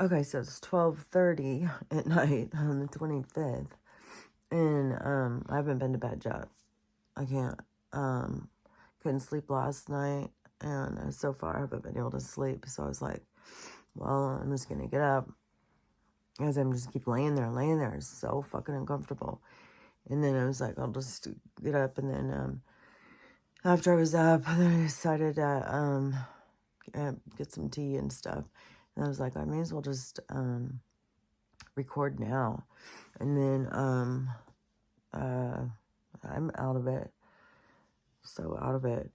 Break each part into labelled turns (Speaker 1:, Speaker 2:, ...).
Speaker 1: Okay, so it's 12:30 at night on the 25th. And I haven't been to bed yet. I can't. Um, couldn't sleep last night, and so far I haven't been able to sleep. So I was like, well, I'm just gonna get up. As I'm just keep laying there. It's so fucking uncomfortable. And then I was like, I'll just get up. And then after I was up, then I decided to get some tea and stuff. And I was like, I may as well just record now. And then I'm out of it. So out of it.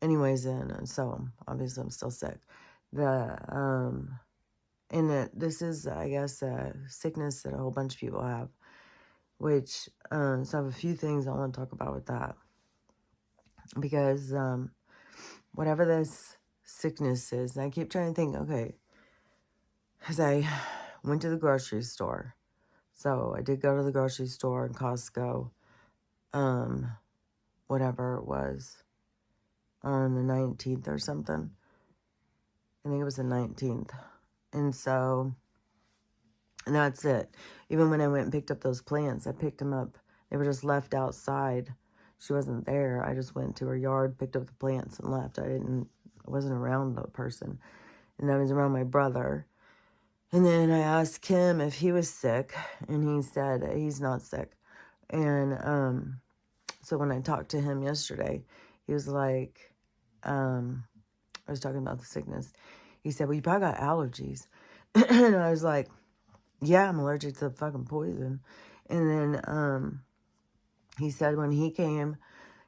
Speaker 1: Anyways, and so obviously I'm still sick. This is, I guess, a sickness that a whole bunch of people have, which, so I have a few things I want to talk about with that, because, whatever this sickness is, and I keep trying to think, okay, as I went to the grocery store, so I did go to the grocery store and Costco, whatever it was, on the 19th or something. I think it was the 19th. And so, and that's it. Even when I went and picked up those plants, I picked them up. They were just left outside. She wasn't there. I just went to her yard, picked up the plants, and left. I wasn't around the person. And I was around my brother. And then I asked him if he was sick, and he said he's not sick. And so when I talked to him yesterday, he was like, I was talking about the sickness. He said, well, you probably got allergies. And I was like, yeah, I'm allergic to the fucking poison. And then he said when he came,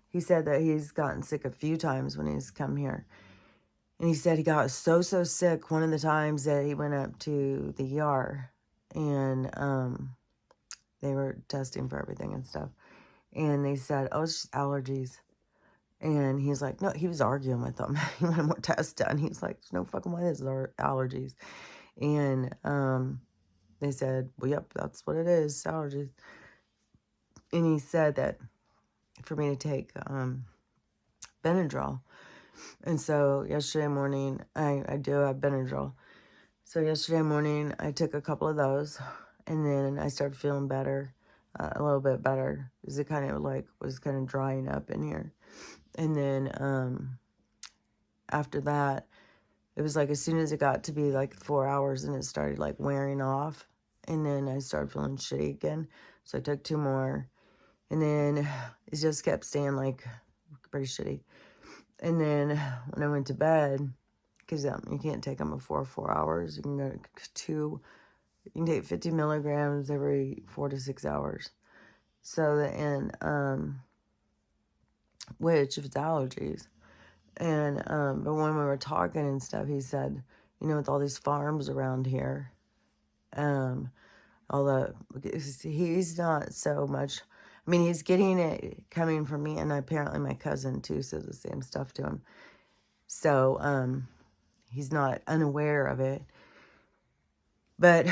Speaker 1: he said that he's gotten sick a few times when he's come here. And he said he got so sick one of the times that he went up to the ER. And they were testing for everything and stuff. And they said, oh, it's just allergies. And he's like, no, he was arguing with them. He wanted more tests done. He's like, there's no fucking way this is allergies. And they said, well, yep, that's what it is, allergies. And he said that for me to take Benadryl. And so yesterday morning, I do have Benadryl. So yesterday morning, I took a couple of those. And then I started feeling better, a little bit better. Because it kind of was kind of drying up in here. And then after that, it was like as soon as it got to be like 4 hours and it started like wearing off. And then I started feeling shitty again. So I took 2 more. And then it just kept staying like pretty shitty. And then when I went to bed, because you can't take them before 4 hours. You can go to you can take 50 milligrams every 4 to 6 hours. So, which if it's allergies. And, but when we were talking and stuff, he said, you know, with all these farms around here, he's not so much, I mean, he's getting it coming from me, and apparently my cousin too says the same stuff to him. So, he's not unaware of it, but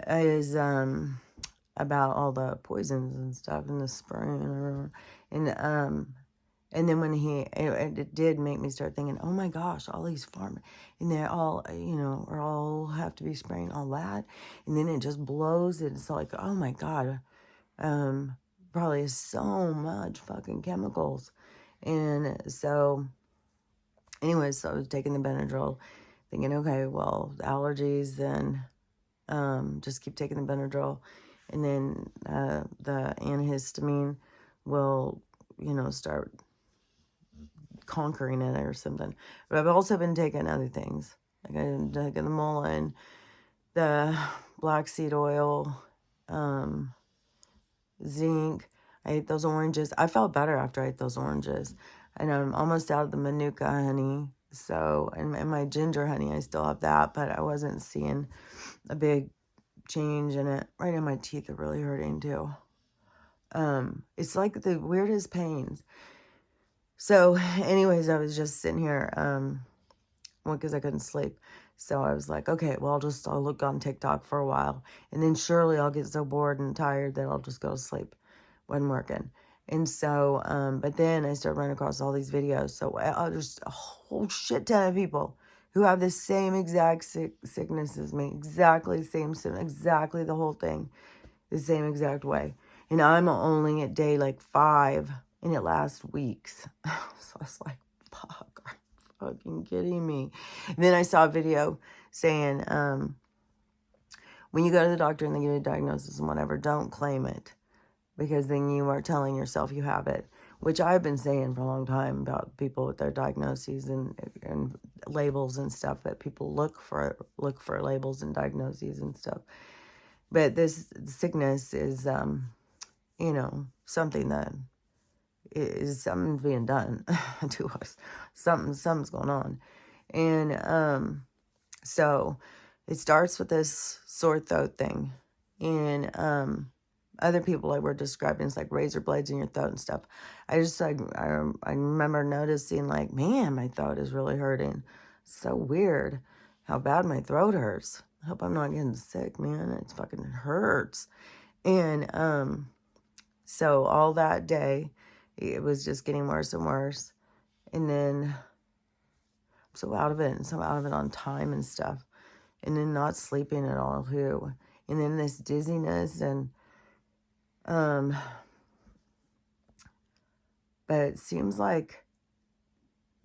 Speaker 1: is, about all the poisons and stuff and the spraying, and then when it did make me start thinking, oh my gosh, all these farmers, and they're all, are all have to be spraying all that. And then it just blows. It's like, oh my God, probably so much fucking chemicals. And so, anyways, so I was taking the Benadryl, thinking, okay, well, allergies, then just keep taking the Benadryl. And then the antihistamine will, start conquering it or something. But I've also been taking other things. Like I've taken the mullein, the black seed oil, zinc. I ate those oranges. I felt better after I ate those oranges. And I'm almost out of the manuka honey. So, and my ginger honey, I still have that, but I wasn't seeing a big change in it. Right now my teeth are really hurting too. It's like the weirdest pains. So anyways, I was just sitting here, because I couldn't sleep. So I was like, okay, well, I'll look on TikTok for a while. And then surely I'll get so bored and tired that I'll just go to sleep. Wasn't working. And so, but then I started running across all these videos. So just a whole shit ton of people who have the same exact sickness as me, exactly the same symptom, exactly the whole thing, the same exact way. And I'm only at day like 5, and it lasts weeks. So I was like, fuck, are you fucking kidding me? And then I saw a video saying, when you go to the doctor and they give you a diagnosis and whatever, don't claim it, because then you are telling yourself you have it, which I've been saying for a long time about people with their diagnoses and labels and stuff, that people look for labels and diagnoses and stuff. But this sickness is, you know, something that is something being done to us. Something's going on. And so it starts with this sore throat thing. And other people like were describing, it's like razor blades in your throat and stuff. I just like I remember noticing like, man, my throat is really hurting. So weird how bad my throat hurts. I hope I'm not getting sick, man. It fucking hurts. And so all that day, it was just getting worse and worse. And then I'm so out of it, and so out of it on time and stuff. And then not sleeping at all too. And then this dizziness and but it seems like,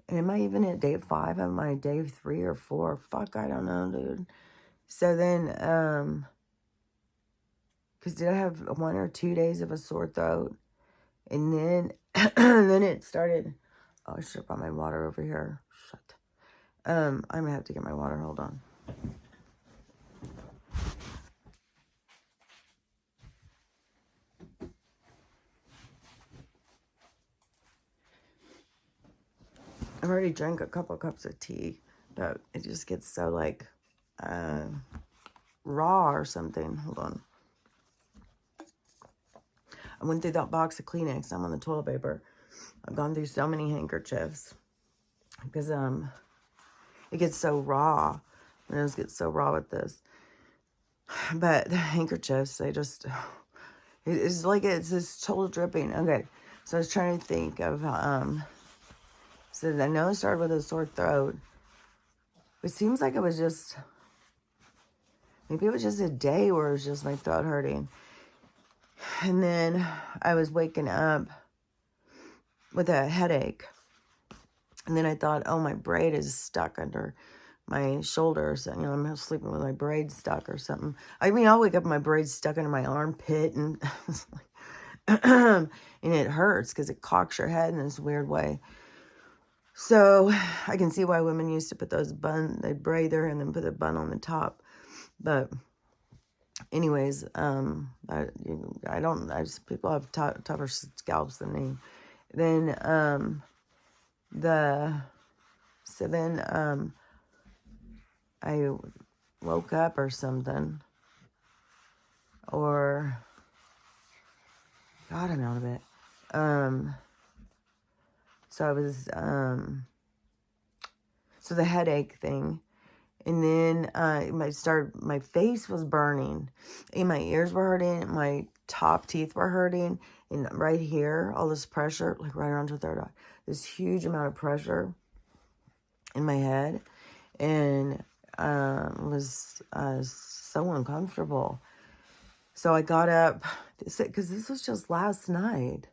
Speaker 1: am I even at day 5? Am I day 3 or 4? Fuck, I don't know, dude. So then, because did I have 1 or 2 days of a sore throat? And then, then it started, oh, I should have brought my water over here. Shit. I'm going to have to get my water, hold on. I've already drank a couple cups of tea, but it just gets so like raw or something. Hold on. I went through that box of Kleenex. I'm on the toilet paper. I've gone through so many handkerchiefs because it gets so raw. My nose gets so raw with this. But the handkerchiefs, they just, it's like it's this total dripping. Okay, so I was trying to think of so I know it started with a sore throat. It seems like it was just, maybe it was just a day where it was just my throat hurting. And then I was waking up with a headache. And then I thought, oh, my braid is stuck under my shoulders. You know, I'm sleeping with my braid stuck or something. I mean, I'll wake up and my braid stuck under my armpit. And, and it hurts because it cocks your head in this weird way. So I can see why women used to put those they braid their hair and then put a bun on the top. But anyways, people have tougher scalps than me. Then, I woke up or something, or, God, I'm out of it. So I was, so the headache thing, and then, my face was burning, and my ears were hurting, my top teeth were hurting, and right here, all this pressure, like right around your third eye, this huge amount of pressure in my head, and, was, so uncomfortable. So I got up, because this was just last night.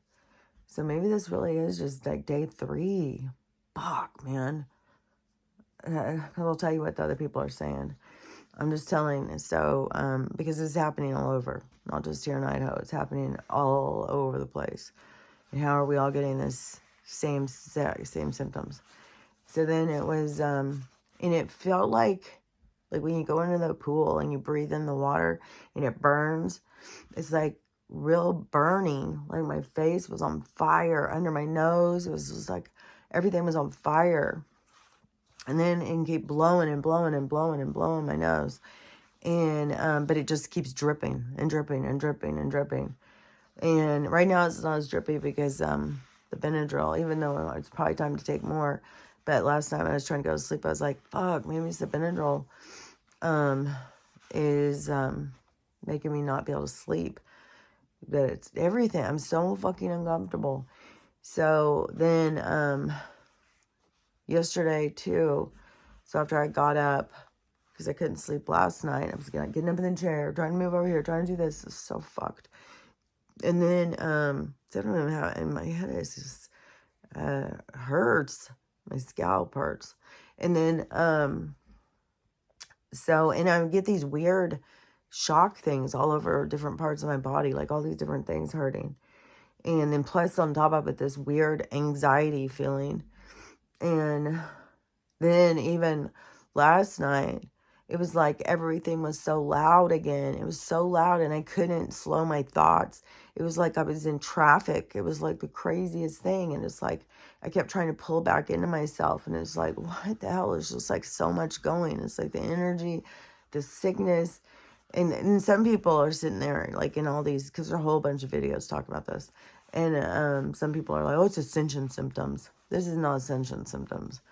Speaker 1: So maybe this really is just like day 3. Fuck, man. I'll tell you what the other people are saying. I'm just telling. So, because it's happening all over. Not just here in Idaho. It's happening all over the place. And how are we all getting this same symptoms? So then it was, and it felt like when you go into the pool and you breathe in the water and it burns. It's like real burning. Like my face was on fire under my nose. It was just like everything was on fire. And then it keep blowing and blowing and blowing and blowing my nose. And but it just keeps dripping and dripping and dripping and dripping. And right now it's not as drippy because the Benadryl, even though it's probably time to take more. But last night when I was trying to go to sleep, I was like, fuck, maybe it's the Benadryl is making me not be able to sleep. But it's everything. I'm so fucking uncomfortable. So then yesterday too, So after I got up, because I couldn't sleep last night, I was getting up in the chair, trying to move over here, trying to do this. It's so fucked. And then, I don't know how, and my head is just, hurts. My scalp hurts. And then, so, and I would get these weird shock things all over different parts of my body, like all these different things hurting. And then plus on top of it, this weird anxiety feeling. And then even last night, it was like everything was so loud again. It was so loud and I couldn't slow my thoughts. It was like I was in traffic. It was like the craziest thing. And it's like I kept trying to pull back into myself. And it's like, what the hell? It's just like so much going. It's like the energy, the sickness. And some people are sitting there like in all these, because there's a whole bunch of videos talking about this. And some people are like, oh, it's ascension symptoms. This is not ascension symptoms.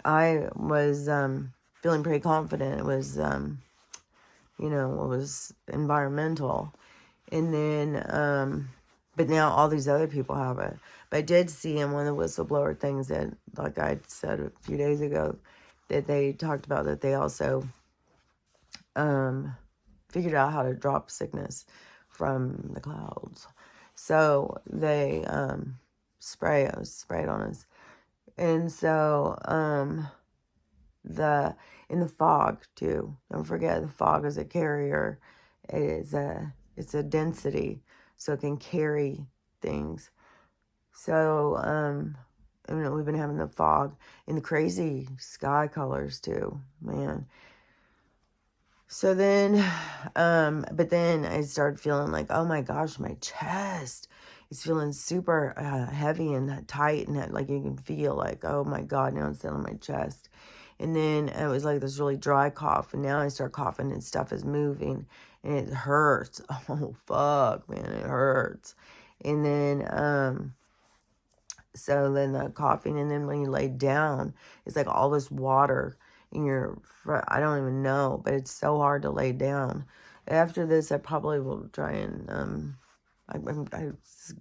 Speaker 1: I was feeling pretty confident. It was, you know, it was environmental. And then, but now all these other people have it. But I did see in one of the whistleblower things that, like I said a few days ago, that they talked about that they also figured out how to drop sickness from the clouds. So they sprayed on us. And so in the fog too. Don't forget the fog is a carrier. It's a density, so it can carry things. So we've been having the fog and the crazy sky colors too, man. So then, but then I started feeling like, oh my gosh, my chest is feeling super heavy and tight, and like you can feel like, oh my God, now it's on my chest. And then it was like this really dry cough, and now I start coughing and stuff is moving and it hurts. Oh fuck, man, it hurts. And then, so then the coughing, and then when you lay down, it's like all this water in your front. I don't even know, but it's so hard to lay down. After this, I probably will try and,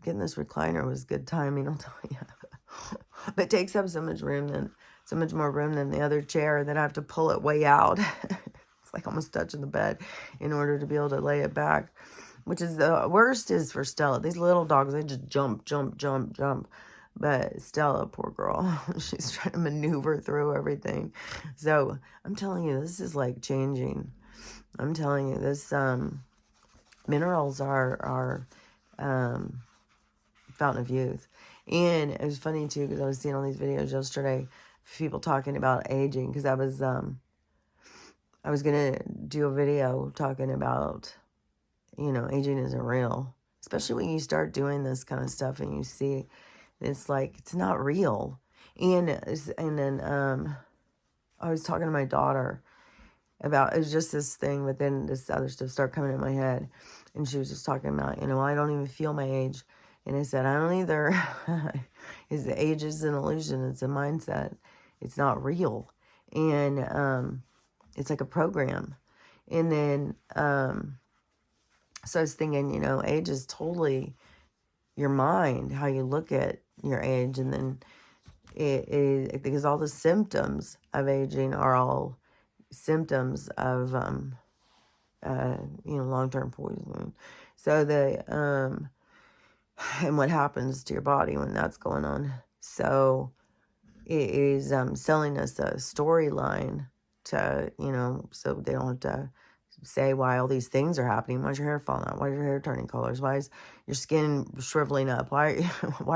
Speaker 1: getting this recliner was good timing, I'll tell you. But it takes up so much more room than the other chair that I have to pull it way out. It's like almost touching the bed in order to be able to lay it back, which is the worst is for Stella. These little dogs, they just jump. But Stella, poor girl, she's trying to maneuver through everything. So I'm telling you, this is like changing. I'm telling you, this minerals are fountain of youth. And it was funny too, because I was seeing all these videos yesterday, people talking about aging, because I was gonna do a video talking about, you know, aging isn't real, especially when you start doing this kind of stuff and you see it's like it's not real. And then I was talking to my daughter about, it was just this thing, but then this other stuff started coming in my head, and she was just talking about, you know, I don't even feel my age. And I said, I don't either. Age is an illusion. It's a mindset. It's not real. And it's like a program. And then, so I was thinking, you know, age is totally your mind, how you look at your age. And then because all the symptoms of aging are all symptoms of, you know, long-term poisoning. So and what happens to your body when that's going on. So it is selling us a storyline to, you know, so they don't have to say why all these things are happening. Why is your hair falling out? Why is your hair turning colors? Why is your skin shriveling up? Why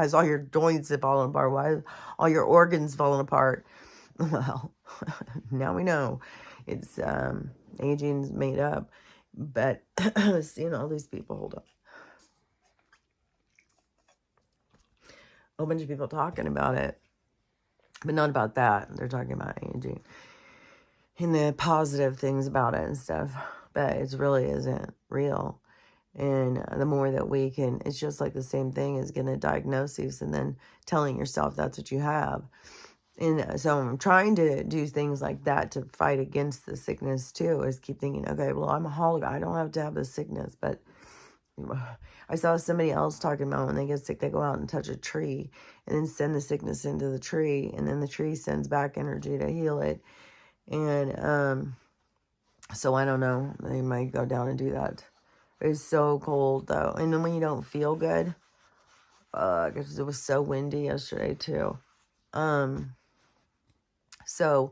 Speaker 1: is all your joints falling apart? Why is all your organs falling apart? Well, now we know it's aging's made up. But seeing all these people, hold up. A whole bunch of people talking about it, but not about that. They're talking about aging and the positive things about it and stuff, but it really isn't real. And the more that we can, it's just like the same thing as getting a diagnosis and then telling yourself that's what you have. And so I'm trying to do things like that to fight against the sickness too, is keep thinking, okay, well, I'm a holiday. I don't have to have this sickness. But I saw somebody else talking about when they get sick, they go out and touch a tree and then send the sickness into the tree. And then the tree sends back energy to heal it. And, so I don't know. They might go down and do that. It's so cold, though. And then when you don't feel good, because it was so windy yesterday, too. So,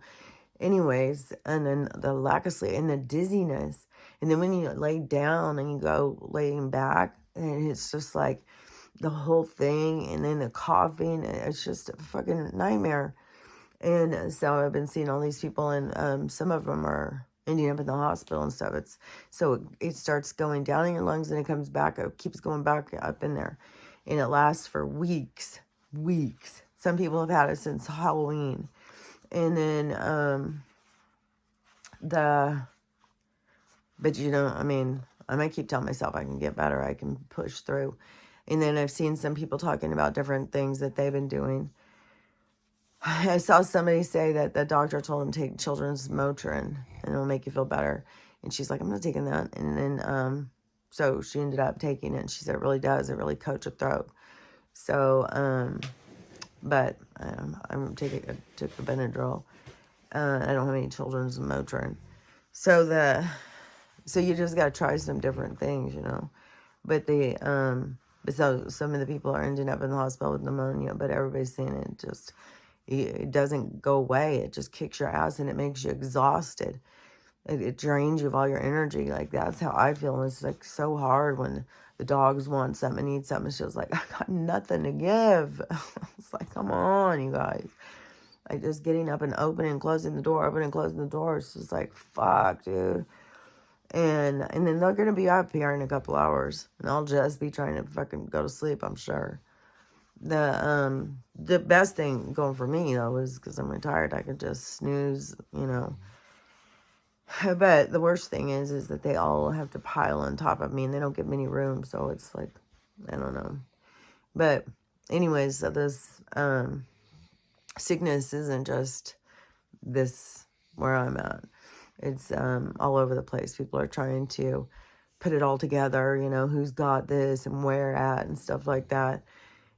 Speaker 1: anyways, and then the lack of sleep and the dizziness. And then when you lay down and you go laying back, and it's just like the whole thing, and then the coughing, it's just a fucking nightmare. And so I've been seeing all these people, and some of them are ending up in the hospital and stuff. It starts going down in your lungs, and it comes back up, keeps going back up in there, and it lasts for weeks. Some people have had it since Halloween. And then but I mean, I might keep telling myself I can get better, I can push through. And then I've seen some people talking about different things that they've been doing. I saw somebody say that the doctor told him to take children's Motrin and it'll make you feel better. And she's like, I'm not taking that. And then, so she ended up taking it. And she said, it really does. It really coats your throat. So, but I took the Benadryl. I don't have any children's Motrin. So you just got to try some different things, But so some of the people are ending up in the hospital with pneumonia, but everybody's saying it doesn't go away. It just kicks your ass and it makes you exhausted. It drains you of all your energy. Like, that's how I feel. And it's like so hard when the dogs want something, need something. It's just like, I got nothing to give. It's like, come on, you guys. Like, just getting up and opening and closing the door, It's just like, fuck, dude. And then they're going to be up here in a couple hours. And I'll just be trying to fucking go to sleep, I'm sure. The best thing going for me, though, is because I'm retired, I could just snooze, But the worst thing is that they all have to pile on top of me, and they don't get many rooms, so it's like, I don't know. But anyways, so this sickness isn't just this where I'm at. It's all over the place. People are trying to put it all together, who's got this and where at and stuff like that.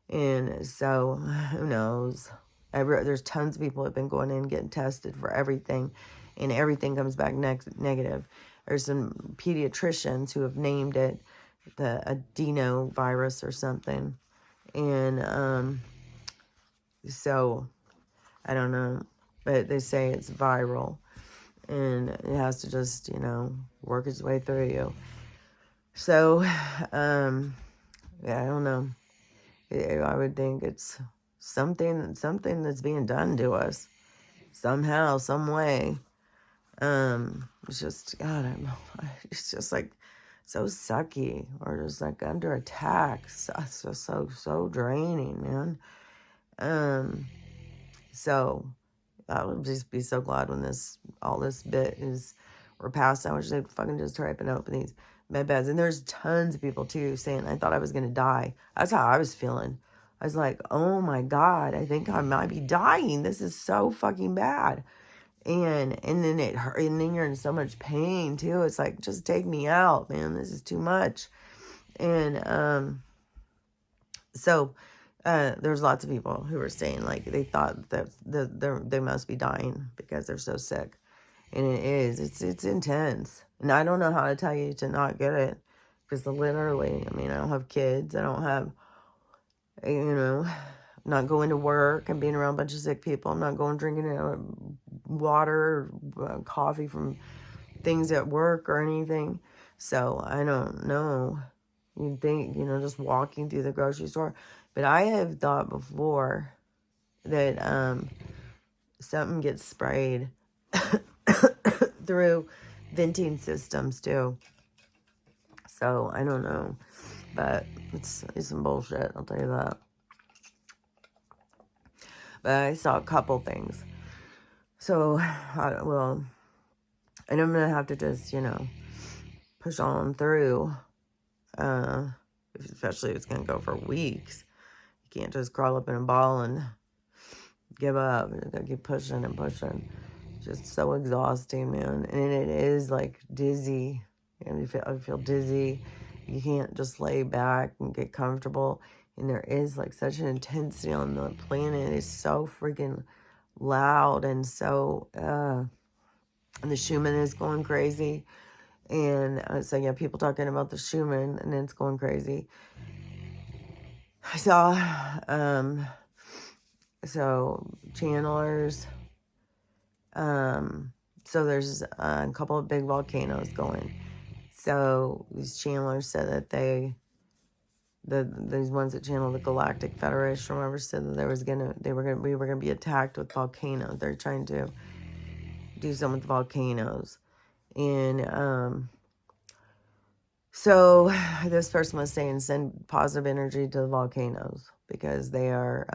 Speaker 1: And so, who knows? There's tons of people that have been going in getting tested for everything, and everything comes back negative. There's some pediatricians who have named it the adenovirus or something. And so, I don't know. But they say it's viral. And it has to just, work its way through you. So, yeah, I don't know. I would think it's something that's being done to us somehow, some way. It's just, God, it's just like so sucky, or just like under attack. It's just so draining, man. So I would just be so glad when all this bit we're past. I wish they'd fucking just hurry up and open these med beds. And there's tons of people too saying, I thought I was going to die. That's how I was feeling. I was like, oh my God, I think I might be dying. This is so fucking bad. And then it hurt, and then you're in so much pain too. It's like, just take me out, man. This is too much. And so there's lots of people who were saying, like, they thought that they must be dying because they're so sick. And it is. It's intense. And I don't know how to tell you to not get it. Because literally, I don't have kids. I don't have, not going to work and being around a bunch of sick people. I'm not going drinking water or coffee from things at work or anything. So I don't know. You'd think, just walking through the grocery store. But I have thought before that something gets sprayed through venting systems too. So I don't know. But it's some bullshit, I'll tell you that. But I saw a couple things. So, and I'm going to have to just, push on through. Especially if it's going to go for weeks. You can't just crawl up in a ball and give up. You gotta keep pushing and pushing. Just so exhausting, man. And it is like dizzy. And I feel dizzy. You can't just lay back and get comfortable. And there is like such an intensity on the planet. It's so freaking loud and so And the Schumann is going crazy. And so, yeah, people talking about the Schumann, and it's going crazy. I saw, so channelers, so there's a couple of big volcanoes going. So these channelers said that these ones that channel the Galactic Federation, or whatever, said that we were gonna be attacked with volcanoes. They're trying to do something with volcanoes. And, so this person was saying send positive energy to the volcanoes because they are,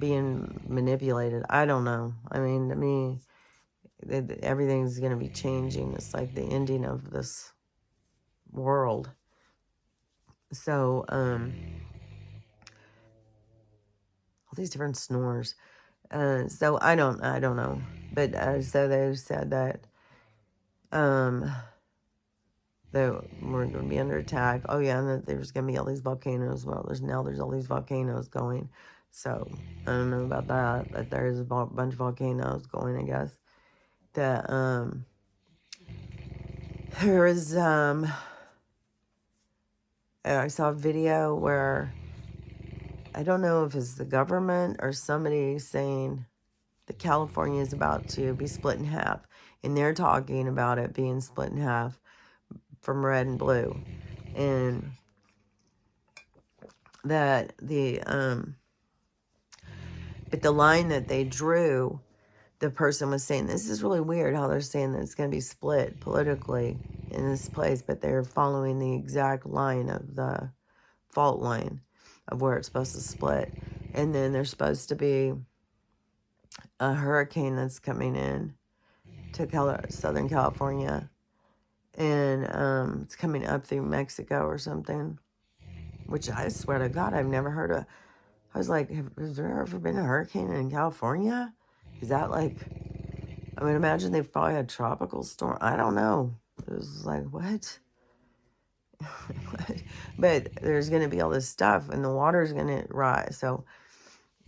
Speaker 1: being manipulated. I don't know. I mean, to me, everything's going to be changing. It's like the ending of this world. So, all these different snores. So I don't know. But, so they said that, that we're going to be under attack. Oh yeah, and that there's going to be all these volcanoes. Well, there's all these volcanoes going. So I don't know about that, but there's a bunch of volcanoes going, I guess. That, there was, I saw a video where, I don't know if it's the government or somebody saying that California is about to be split in half. And they're talking about it being split in half from red and blue. And that but the line that they drew, the person was saying, this is really weird how they're saying that it's going to be split politically in this place, but they're following the exact line of the fault line of where it's supposed to split. And then there's supposed to be a hurricane that's coming in to Southern California. And it's coming up through Mexico or something, which I swear to God, I've never heard of. I was like, has there ever been a hurricane in California? Is that like, I mean, imagine they've probably had tropical storm. I don't know. It was like, what? But there's going to be all this stuff and the water's going to rise. So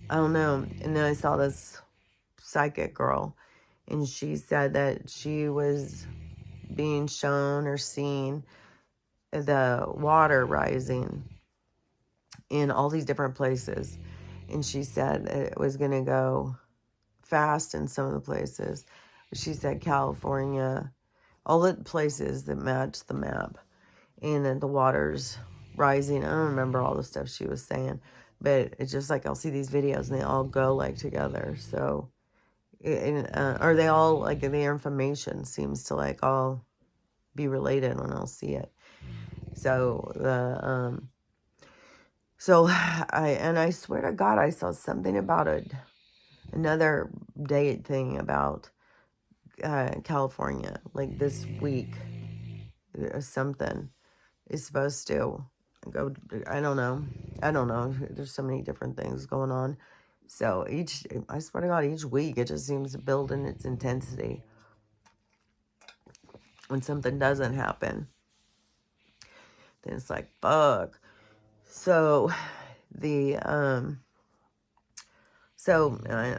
Speaker 1: I don't know. And then I saw this psychic girl, and she said that she was being shown or seen the water rising in all these different places. And she said it was going to go fast in some of the places. She said California, all the places that match the map, and then the water's rising. I don't remember all the stuff she was saying, but it's just like I'll see these videos and they all go like together. So, or they all, like, the information seems to like all be related when I'll see it. So I swear to God, I saw something about another date thing about California, like this week or something is supposed to go. I don't know. There's so many different things going on. So I swear to God, each week it just seems to build in its intensity. When something doesn't happen, then it's like, fuck. So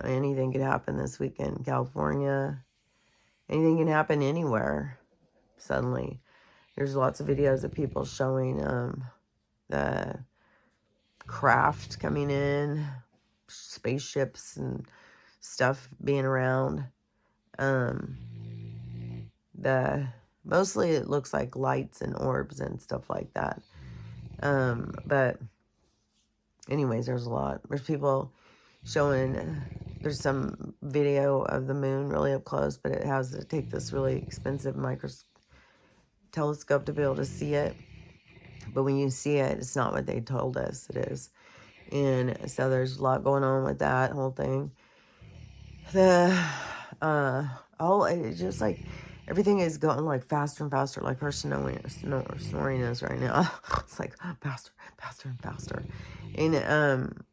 Speaker 1: anything could happen this weekend in California. Anything can happen anywhere suddenly. There's lots of videos of people showing the craft coming in, spaceships and stuff being around. Mostly it looks like lights and orbs and stuff like that. But anyways, there's a lot. There's people showing, there's some video of the moon really up close, but it has to take this really expensive telescope to be able to see it. But when you see it, it's not what they told us it is. And so there's a lot going on with that whole thing. It's just like everything is going like faster and faster, like her snoring is right now. It's like faster and faster. And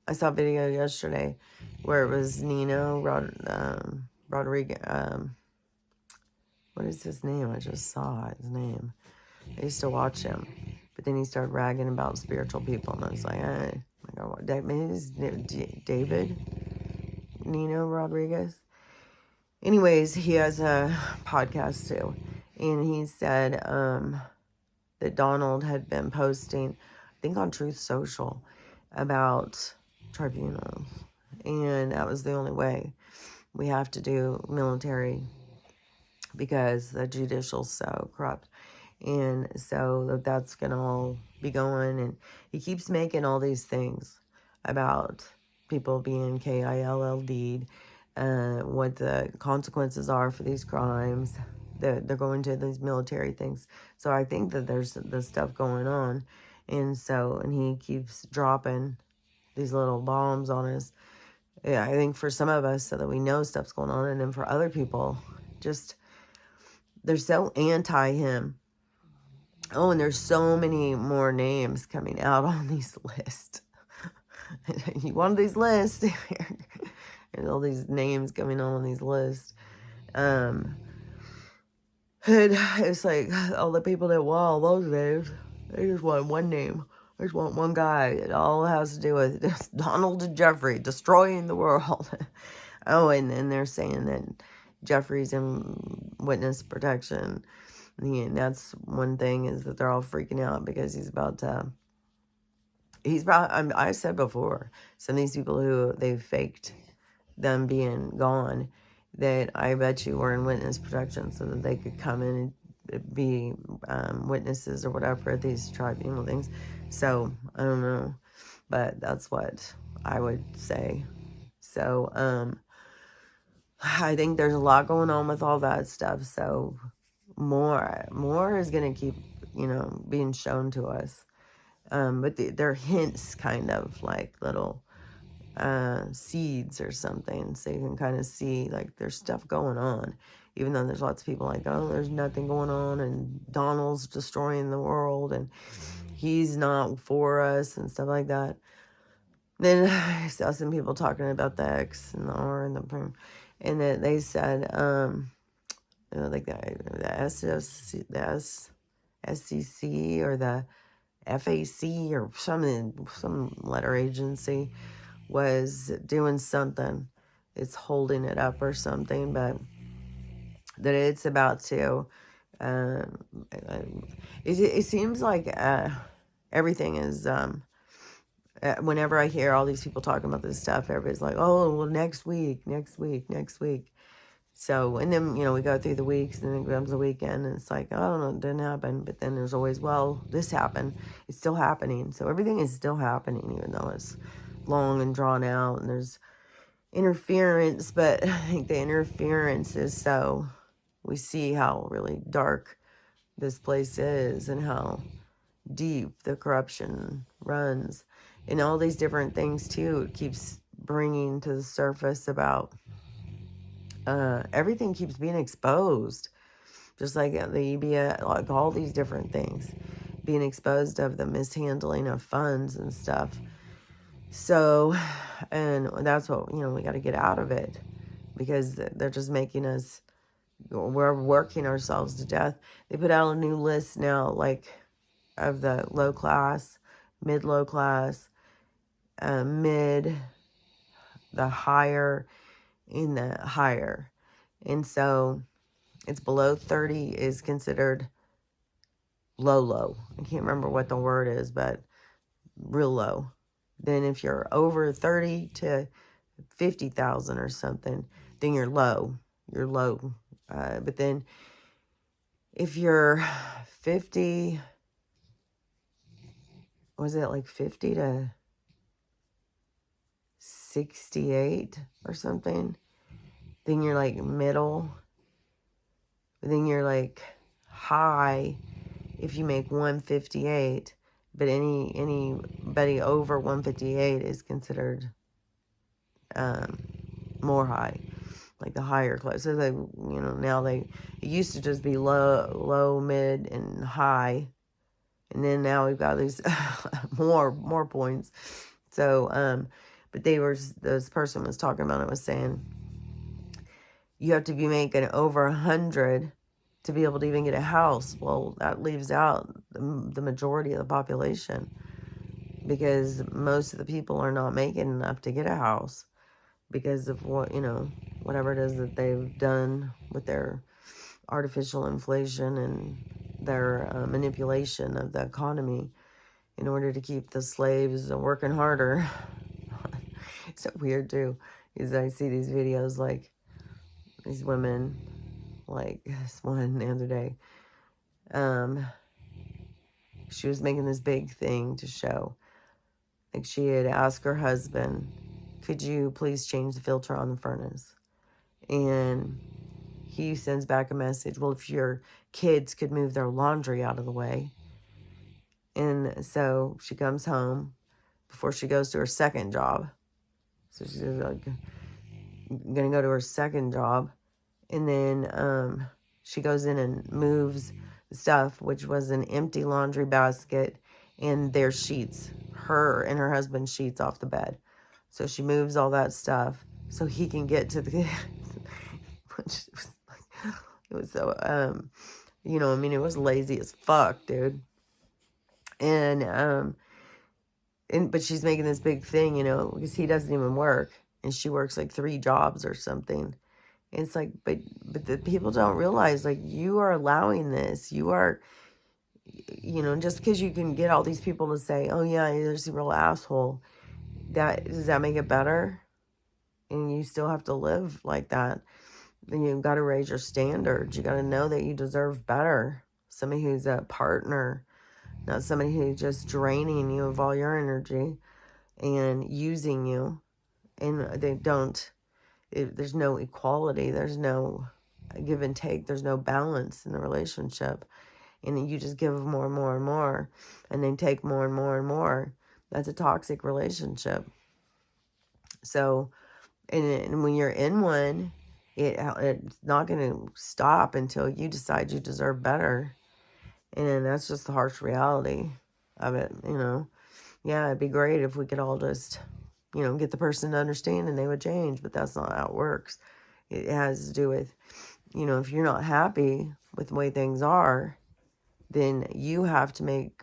Speaker 1: I saw a video yesterday where it was Nino Rodriguez. What is his name? I just saw his name. I used to watch him, but then he started ragging about spiritual people, and I was like, hey, maybe it's David Nino Rodriguez. anyways, he has a podcast too. And he said that Donald had been posting, I think on Truth Social, about tribunals. And that was the only way. We have to do military because the judicial's so corrupt. And so that's going to all be going. And he keeps making all these things about people being KILL'd, what the consequences are for these crimes. They're going to these military things. So I think that there's this stuff going on. And he keeps dropping these little bombs on us. Yeah, I think for some of us, so that we know stuff's going on. And then for other people, just, they're so anti him. Oh, and there's so many more names coming out on these lists. You want these lists? There's all these names coming on these lists. And it's like all the people that want all those names, they just want one name. They just want one guy. It all has to do with Donald and Jeffrey destroying the world. Oh, and then they're saying that Jeffrey's in witness protection. And that's one thing, is that they're all freaking out because he's about to, I said before, some of these people who they've faked them being gone, that I bet you were in witness protection so that they could come in and be witnesses or whatever at these tribunal things. So, I don't know, but that's what I would say. So, I think there's a lot going on with all that stuff, so more is going to keep, being shown to us. But they're hints, kind of like little seeds or something, so you can kind of see like there's stuff going on, even though there's lots of people like, oh, there's nothing going on, and Donald's destroying the world, and he's not for us, and stuff like that. Then I saw some people talking about the X and the R and the prime, and that they said, like the SCC or the FAC or some letter agency was doing something. It's holding it up or something, but that it's about to. It seems like everything is. Whenever I hear all these people talking about this stuff, everybody's like, "Oh, well, next week." So, and then, we go through the weeks, and then it comes the weekend, and it's like, oh, no, it didn't happen. But then there's always, well, this happened. It's still happening. So everything is still happening, even though it's long and drawn out, and there's interference. But I think the interference is so we see how really dark this place is and how deep the corruption runs. And all these different things, too, it keeps bringing to the surface about... everything keeps being exposed, just like the EBA, like all these different things being exposed of the mishandling of funds and stuff. So, and that's what, we got to get out of it, because they're just making us, we're working ourselves to death. They put out a new list now, like, of the low class, mid-low class, mid, the higher, in the higher. And so it's below 30 is considered low. I can't remember what the word is, but real low. Then if you're over 30 to 50,000 or something, then you're low. But then if you're 50, was it like 50 to 68 or something? Then you're like middle. Then you're like high if you make 158. But anybody over 158 is considered more high, like the higher class. So they, now it used to just be low, mid, and high, and then now we've got these more points. So, but this person was talking about it, was saying you have to be making over 100 to be able to even get a house. Well, that leaves out the majority of the population, because most of the people are not making enough to get a house, because of what, whatever it is that they've done with their artificial inflation and their manipulation of the economy in order to keep the slaves working harder. It's so weird too, because I see these videos like these women, like this one the other day, she was making this big thing to show, like she had asked her husband, could you please change the filter on the furnace? And he sends back a message, well, if your kids could move their laundry out of the way. And so she comes home before she goes to her second job. So she's like going to go to her second job. And then she goes in and moves the stuff, which was an empty laundry basket and their sheets, her and her husband's sheets off the bed. So she moves all that stuff so he can get to the, which was like, it was so, it was lazy as fuck, dude. And but she's making this big thing, because he doesn't even work, and she works like 3 jobs or something. And it's like, but the people don't realize, like, you are allowing this. You are, just because you can get all these people to say, oh yeah, there's a real asshole, does that make it better? And you still have to live like that. Then you've got to raise your standards. You got to know that you deserve better. Somebody who's a partner, not somebody who's just draining you of all your energy and using you. And they don't, there's no equality. There's no give and take. There's no balance in the relationship. And you just give more and more and more, and they take more and more and more. That's a toxic relationship. So, and when you're in one, it's not going to stop until you decide you deserve better. And that's just the harsh reality of it, Yeah, it'd be great if we could all just, get the person to understand and they would change, but that's not how it works. It has to do with, if you're not happy with the way things are, then you have to make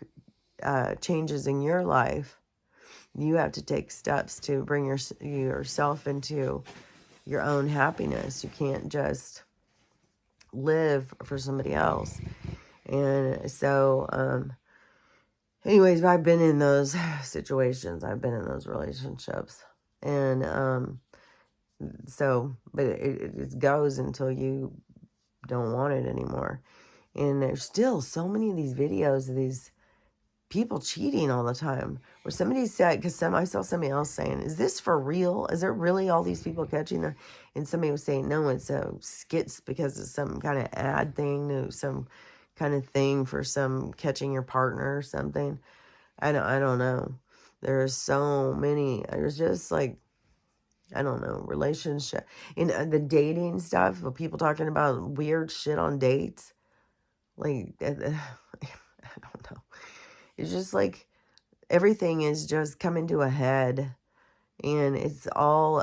Speaker 1: changes in your life. You have to take steps to bring yourself into your own happiness. You can't just live for somebody else. And so, anyways, I've been in those situations. I've been in those relationships. And so, but it goes until you don't want it anymore. And there's still so many of these videos of these people cheating all the time. Where somebody said, because I saw somebody else saying, is this for real? Is there really all these people catching them? And somebody was saying, no, it's skits because it's some kind of ad thing, some kind of thing for some catching your partner or something. I don't know. There's so many. There's just like, I don't know, relationship. And the dating stuff, with people talking about weird shit on dates. Like, I don't know. It's just like everything is just coming to a head. And it's all,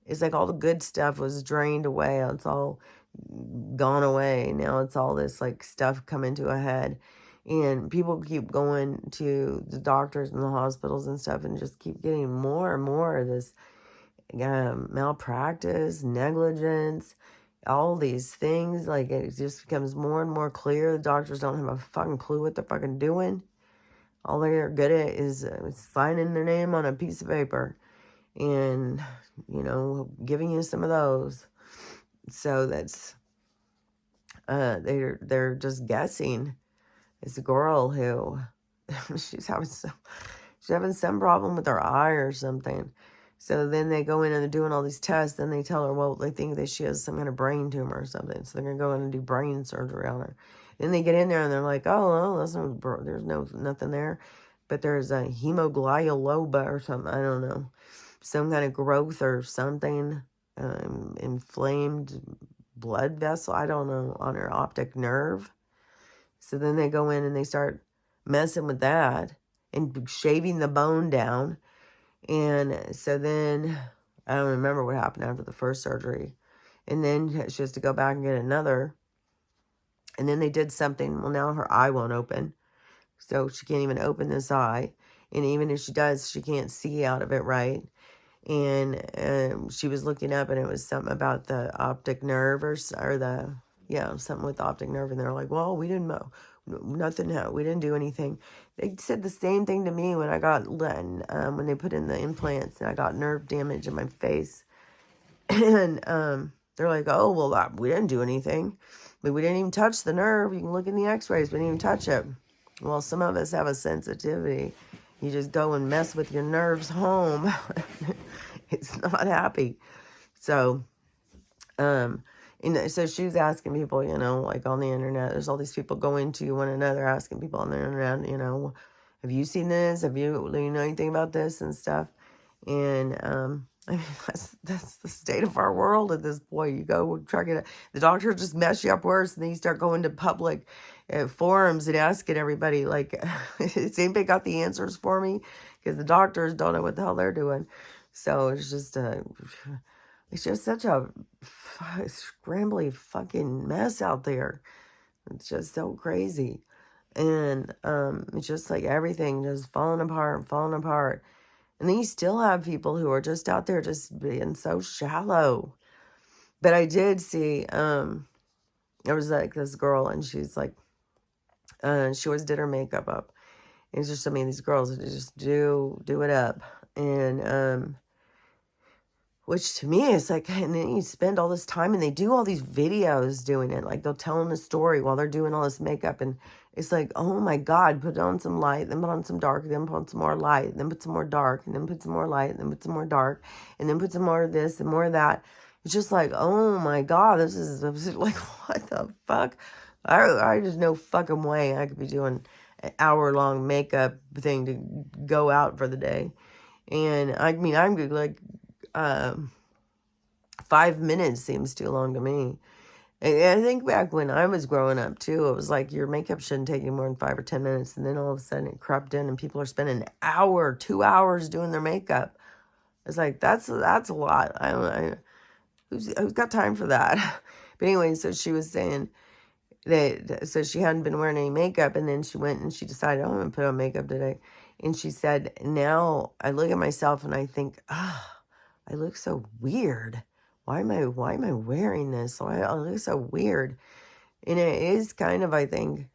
Speaker 1: it's like all the good stuff was drained away. It's all gone away. Now it's all this like stuff coming to a head. And people keep going to the doctors and the hospitals and stuff and just keep getting more and more of this malpractice, negligence, all these things. Like, it just becomes more and more clear. The doctors don't have a fucking clue what they're fucking doing. All they're good at is signing their name on a piece of paper and, giving you some of those. So that's, they're just guessing. It's a girl who, she's having some problem with her eye or something. So then they go in and they're doing all these tests, and they tell her, well, they think that she has some kind of brain tumor or something. So they're going to go in and do brain surgery on her. Then they get in there and they're like, oh, there's nothing there. But there's a hemoglobin or something. I don't know. Some kind of growth or something. Inflamed blood vessel. I don't know. On her optic nerve. So then they go in and they start messing with that and shaving the bone down. And so then, I don't remember what happened after the first surgery. And then she has to go back and get another. And then they did something. Well, now her eye won't open. So she can't even open this eye. And even if she does, she can't see out of it right. And she was looking up, and it was something about the optic nerve something with the optic nerve. And they're like, well, we didn't know. Nothing, we didn't do anything. They said the same thing to me when I got, when they put in the implants and I got nerve damage in my face. And they're like, oh, well, we didn't do anything. But we didn't even touch the nerve. You can look in the x-rays. We didn't even touch it. Well, some of us have a sensitivity. You just go and mess with your nerves home. It's not happy. So, so she was asking people, like on the internet, there's all these people going to one another, asking people on the internet, have you seen this? Do you know anything about this and stuff? And, I mean, that's the state of our world at this point. You go try to get the doctor just mess you up worse, and then you start going to public forums and asking everybody, like, has anybody got the answers for me? Because the doctors don't know what the hell they're doing. So it's just such a scrambly fucking mess out there. It's just so crazy. And it's just like everything just falling apart. And then you still have people who are just out there just being so shallow. But I did see, there was like this girl, and she's like, she always did her makeup up. And there's just so many of these girls that just do it up. And, which to me is like, and then you spend all this time, and they do all these videos doing it. Like, they'll tell them a story while they're doing all this makeup. And it's like, oh my God, put on some light, then put on some dark, then put on some more light, then put some more dark, and then put some more light, and then put some more dark, and then put some more of this and more of that. It's just like, oh my God, this is like, what the fuck? I just no fucking way I could be doing an hour-long makeup thing to go out for the day. And I mean, I'm like, 5 minutes seems too long to me. And I think back when I was growing up too, it was like your makeup shouldn't take you more than 5 or 10 minutes. And then all of a sudden it crept in, and people are spending an hour, 2 hours doing their makeup. It's like, that's a lot. Who's got time for that? But anyway, so she was saying that, so she hadn't been wearing any makeup, and then she went and she decided, oh, I'm going to put on makeup today. And she said, now I look at myself and I think, I look so weird. Why am I wearing this? I look so weird. And it is kind of, I think,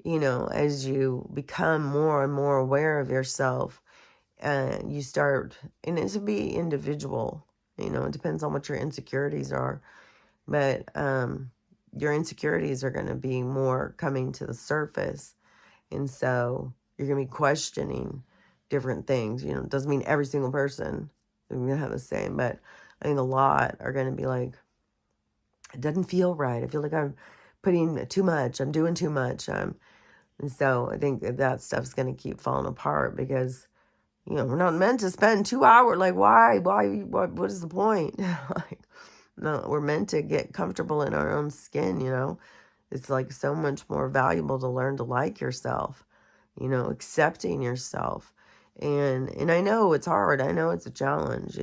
Speaker 1: as you become more and more aware of yourself, you start, and it should be individual, it depends on what your insecurities are. But your insecurities are going to be more coming to the surface. And so you're going to be questioning different things. It doesn't mean every single person is going to have the same, but I think a lot are going to be like, it doesn't feel right. I feel like I'm putting too much. I'm doing too much. And so I think that stuff's going to keep falling apart, because, we're not meant to spend 2 hours. Like, why? What is the point? Like, no, we're meant to get comfortable in our own skin, It's like so much more valuable to learn to like yourself, accepting yourself. And I know it's hard. I know it's a challenge,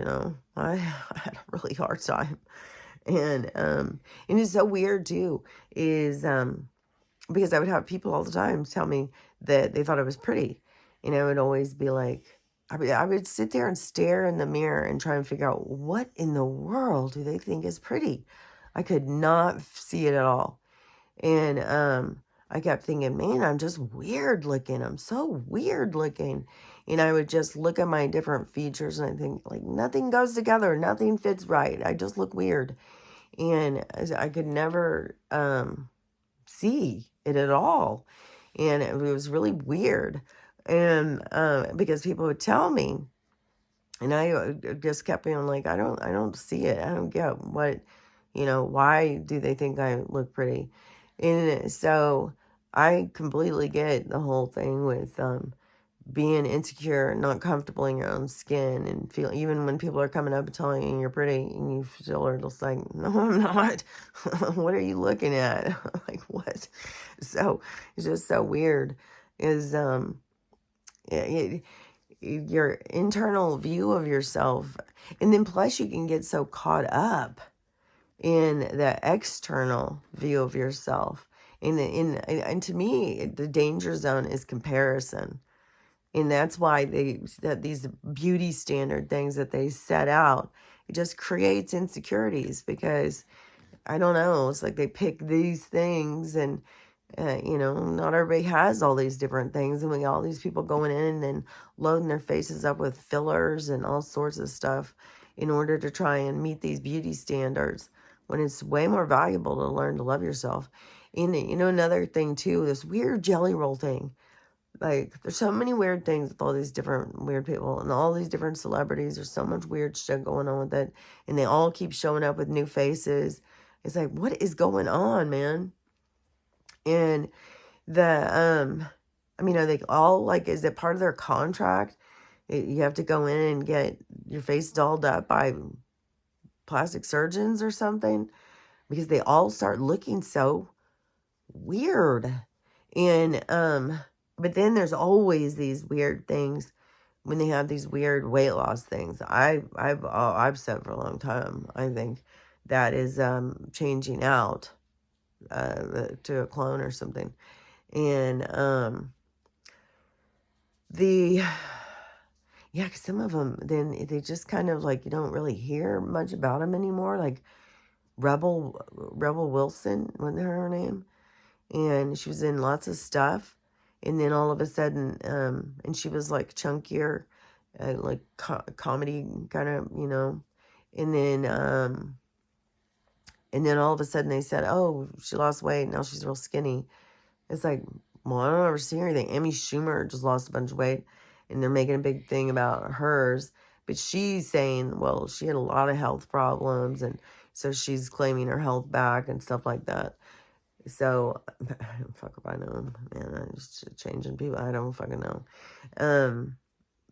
Speaker 1: I had a really hard time. And it's so weird too, is because I would have people all the time tell me that they thought I was pretty. And I would always be like, I would sit there and stare in the mirror and try and figure out, what in the world do they think is pretty? I could not see it at all. And I kept thinking, man, I'm just weird looking. I'm so weird looking. And I would just look at my different features, and I think, like, nothing goes together. Nothing fits right. I just look weird. And I could never see it at all. And it was really weird. And because people would tell me, and I just kept being like, I don't see it. I don't get what, why do they think I look pretty? And so I completely get the whole thing with being insecure, not comfortable in your own skin, and feel, even when people are coming up and telling you you're pretty, and you still are just like, no, I'm not. What are you looking at? Like, what? So it's just so weird. Is your internal view of yourself, and then plus you can get so caught up in the external view of yourself. And to me, the danger zone is comparison. And that's why these beauty standard things that they set out, it just creates insecurities because, I don't know, it's like they pick these things and, not everybody has all these different things. And we got all these people going in and loading their faces up with fillers and all sorts of stuff in order to try and meet these beauty standards when it's way more valuable to learn to love yourself. And, another thing too, this weird jelly roll thing. Like, there's so many weird things with all these different weird people and all these different celebrities. There's so much weird shit going on with it. And they all keep showing up with new faces. It's like, what is going on, man? And are they all, like, is it part of their contract? You have to go in and get your face dolled up by plastic surgeons or something? Because they all start looking so weird. And, but then there's always these weird things when they have these weird weight loss things. I've said for a long time, I think that is changing out to a clone or something. And cause some of them, then they just kind of like, you don't really hear much about them anymore. Like Rebel Wilson, wasn't her name? And she was in lots of stuff. And then all of a sudden, and she was like chunkier, like comedy kind of, and then all of a sudden they said, oh, she lost weight. Now she's real skinny. It's like, well, I don't ever see anything. Amy Schumer just lost a bunch of weight and they're making a big thing about hers. But she's saying, well, she had a lot of health problems. And so she's claiming her health back and stuff like that. So, fuck if I know, man, I'm just changing people. I don't fucking know.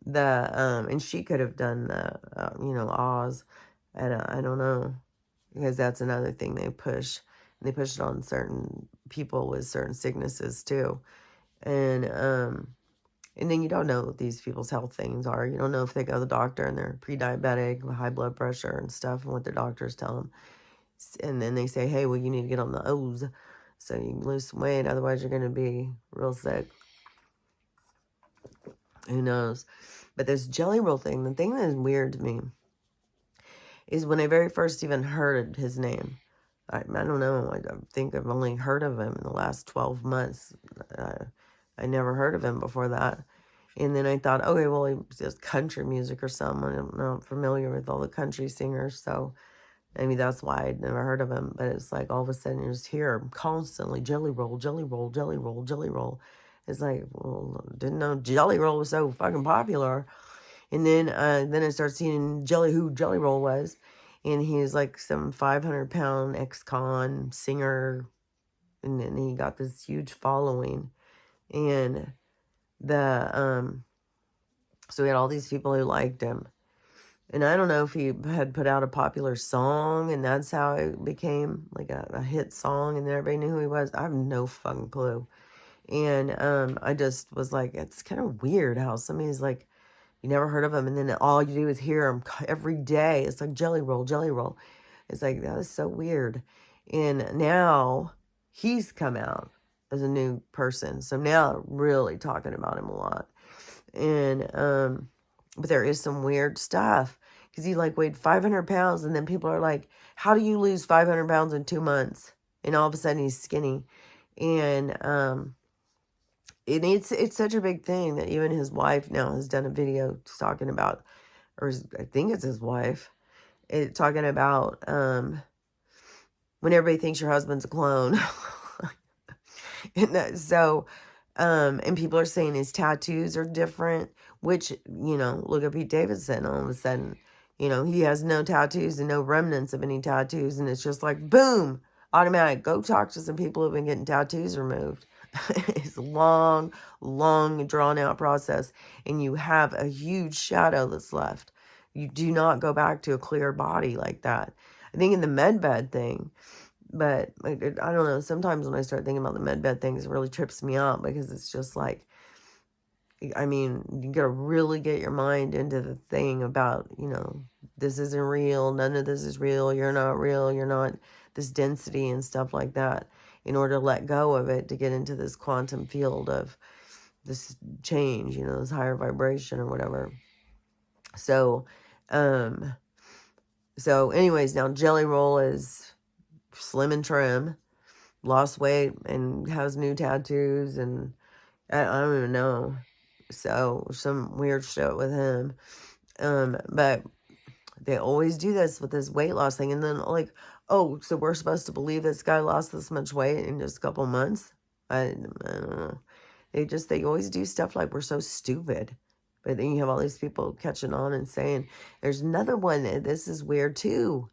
Speaker 1: And she could have done the, Oz. I don't know, because that's another thing they push. They push it on certain people with certain sicknesses too. And then you don't know what these people's health things are. You don't know if they go to the doctor and they're pre-diabetic with high blood pressure and stuff and what their doctors tell them. And then they say, hey, well, you need to get on the O's so you can lose some weight. Otherwise, you're going to be real sick. Who knows? But this jelly roll thing, the thing that is weird to me is when I very first even heard his name. I don't know. I think I've only heard of him in the last 12 months. I never heard of him before that. And then I thought, okay, well, he does country music or something. I'm not familiar with all the country singers, so maybe that's why I'd never heard of him. But it's like all of a sudden you just hear him constantly, jelly roll, jelly roll, jelly roll, jelly roll. It's like, well, didn't know jelly roll was so fucking popular. And then I started seeing who Jelly Roll was. And he's like some 500-pound ex-con singer. And then he got this huge following. And so we had all these people who liked him. And I don't know if he had put out a popular song and that's how it became like a hit song and then everybody knew who he was. I have no fucking clue. And I just was like, it's kind of weird how somebody's like, you never heard of him, and then all you do is hear him every day. It's like jelly roll, jelly roll. It's like, that is so weird. And now he's come out as a new person. So now really talking about him a lot. And but there is some weird stuff. Because he like weighed 500 pounds, and then people are like, how do you lose 500 pounds in 2 months? And all of a sudden he's skinny. And it's such a big thing that even his wife now has done a video talking about, or I think it's his wife, talking about when everybody thinks your husband's a clone. And people are saying his tattoos are different, which, look at Pete Davidson. All of a sudden, he has no tattoos and no remnants of any tattoos. And it's just like, boom, automatic. Go talk to some people who've been getting tattoos removed. It's a long, long, drawn-out process, and you have a huge shadow that's left. You do not go back to a clear body like that. I think in the med bed thing, but I don't know, sometimes when I start thinking about the med bed things, it really trips me out because it's just like, I mean, you got to really get your mind into the thing about, this isn't real, none of this is real, you're not this density and stuff like that, in order to let go of it, to get into this quantum field of, this change, this higher vibration or whatever. So, anyways, now Jelly Roll is slim and trim, lost weight, and has new tattoos, and I don't even know. So, some weird shit with him. But they always do this with this weight loss thing. And then, like, oh, so we're supposed to believe this guy lost this much weight in just a couple months? I don't know. They always do stuff like we're so stupid. But then you have all these people catching on and saying, there's another one. This is weird too.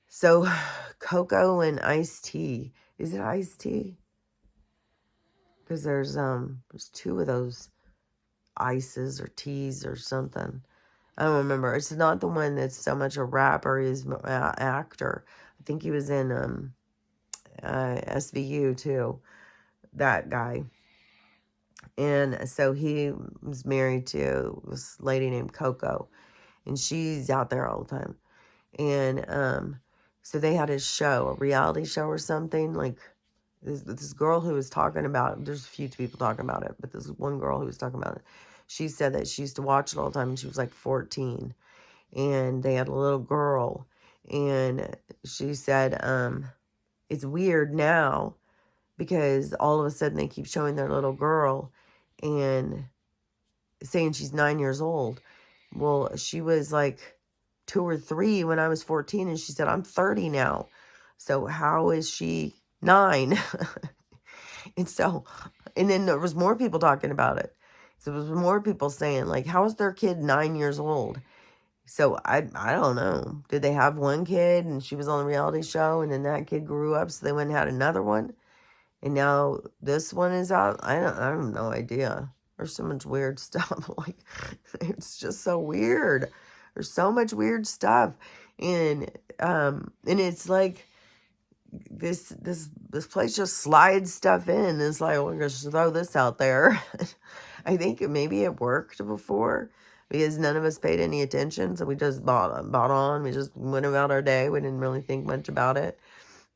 Speaker 1: So, cocoa and iced tea. Is it iced tea? Because there's two of those ices or teas or something. I don't remember. It's not the one that's so much a rapper. He's an actor. I think he was in SVU too. That guy. And so he was married to this lady named Coco. And she's out there all the time. And so they had a show, a reality show or something. Like this girl who was talking about, there's a few people talking about it, but this one girl who was talking about it, she said that she used to watch it all the time and she was like 14. And they had a little girl. And she said, it's weird now because all of a sudden they keep showing their little girl and saying she's 9 years old. Well, she was like 2 or 3 when I was 14, and she said, I'm 30 now. So how is she 9? And then there was more people talking about it. So there was more people saying, like, how is their kid 9 years old? So I don't know. Did they have one kid and she was on the reality show and then that kid grew up so they went and had another one? And now this one is out. I have no idea. There's so much weird stuff. Like, it's just so weird. There's so much weird stuff. And it's like this place just slides stuff in. It's like, we're going to throw this out there. I think maybe it worked before because none of us paid any attention. So we just bought on. We just went about our day. We didn't really think much about it.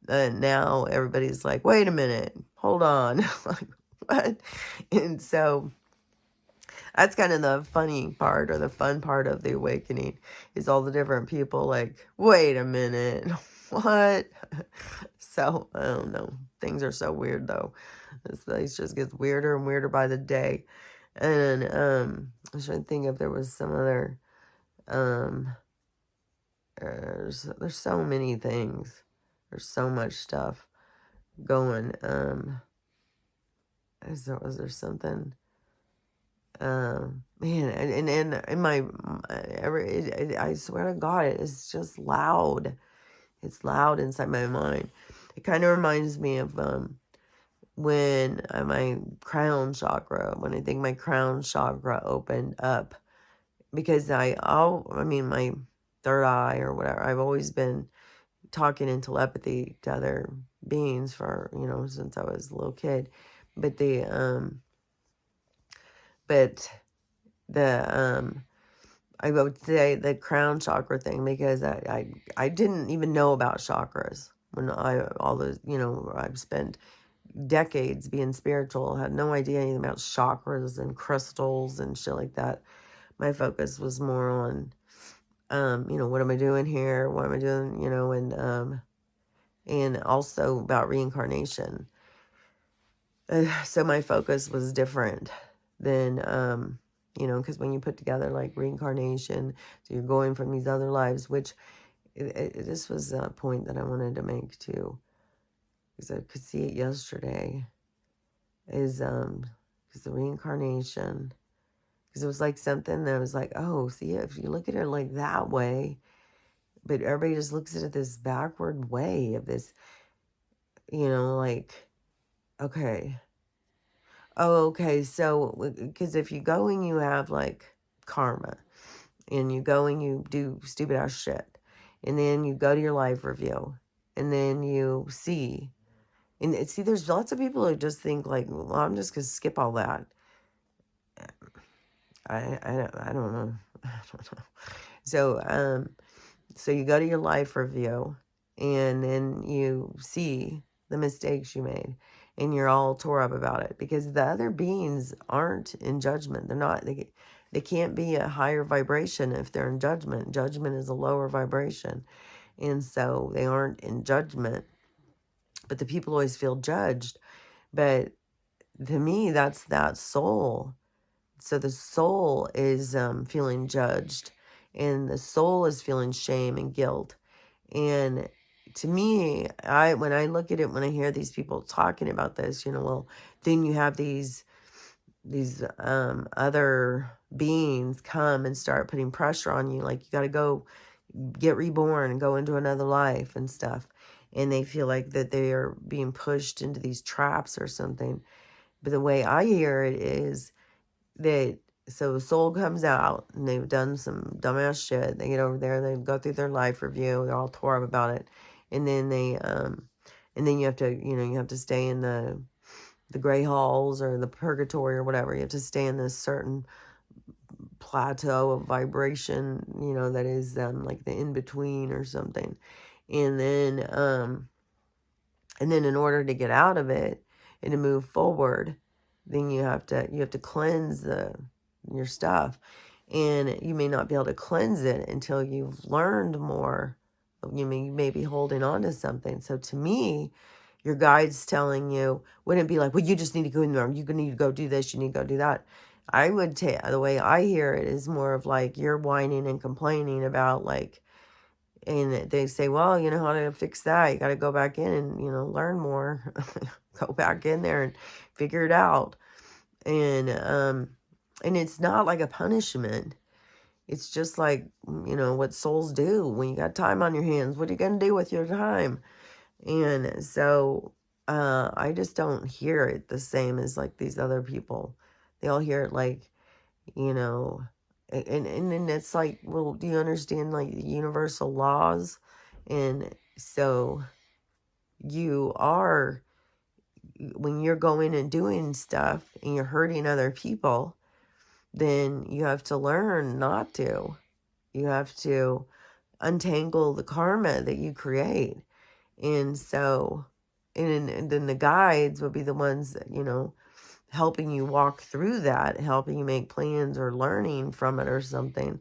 Speaker 1: And now everybody's like, wait a minute, hold on. Like, what? And so that's kind of the funny part or the fun part of the awakening is all the different people like, wait a minute, what? So, I don't know. Things are so weird, though. This place just gets weirder and weirder by the day. And I was trying to think if there was some other, there's so many things. There's so much stuff going. Was there something? Man, and in my, I swear to God, it's just loud. It's loud inside my mind. It kind of reminds me of when my crown chakra, when I think my crown chakra opened up, because my third eye or whatever, I've always been talking in telepathy to other beings for, since I was a little kid. But I would say the crown chakra thing, because I didn't even know about chakras when I've spent decades being spiritual, had no idea anything about chakras and crystals and shit like that. My focus was more on, what am I doing here? What am I doing? And also about reincarnation. So my focus was different than, because when you put together like reincarnation, so you're going from these other lives, which this was a point that I wanted to make too, because I could see it yesterday, is because the reincarnation, because it was like something that was like, oh, see, if you look at it like that way, but everybody just looks at it this backward way of this, like, okay. Oh, okay. So, because if you go and you have like karma, and you go and you do stupid ass shit, and then you go to your life review, and then you see, and see, there's lots of people who just think like, well, I'm just gonna skip all that. I don't know. I don't know. So you go to your life review, and then you see the mistakes you made. and you're all tore up about it, because the other beings aren't in judgment. They're not, they can't be a higher vibration if they're in judgment. Judgment is a lower vibration. And so they aren't in judgment, but the people always feel judged. But to me, that's that soul. So the soul is feeling judged, and the soul is feeling shame and guilt. And to me, when I look at it, when I hear these people talking about this, well, then you have these other beings come and start putting pressure on you, like you got to go get reborn and go into another life and stuff. And they feel like that they are being pushed into these traps or something. But the way I hear it is that, so the soul comes out and they've done some dumbass shit. They get over there, they go through their life review, they're all tore up about it. And then and then you have to, you have to stay in the gray halls or the purgatory or whatever. You have to stay in this certain plateau of vibration, that is like the in-between or something. And then in order to get out of it and to move forward, then you have to cleanse your stuff. And you may not be able to cleanse it until you've learned more. You may be holding on to something. So to me, your guide's telling you, wouldn't be like, well, you just need to go in there. You need to go do this. You need to go do that. I would take, the way I hear it is more of like, you're whining and complaining about like, and they say, well, how to fix that? You got to go back in and, learn more. Go back in there and figure it out. And it's not like a punishment. It's just like, what souls do when you got time on your hands. What are you going to do with your time? And so I just don't hear it the same as like these other people. They all hear it like, and then it's like, well, do you understand like the universal laws? And so when you're going and doing stuff and you're hurting other people, then you have to learn not to. You have to untangle the karma that you create. And so, and then the guides would be the ones that, helping you walk through that, helping you make plans or learning from it or something.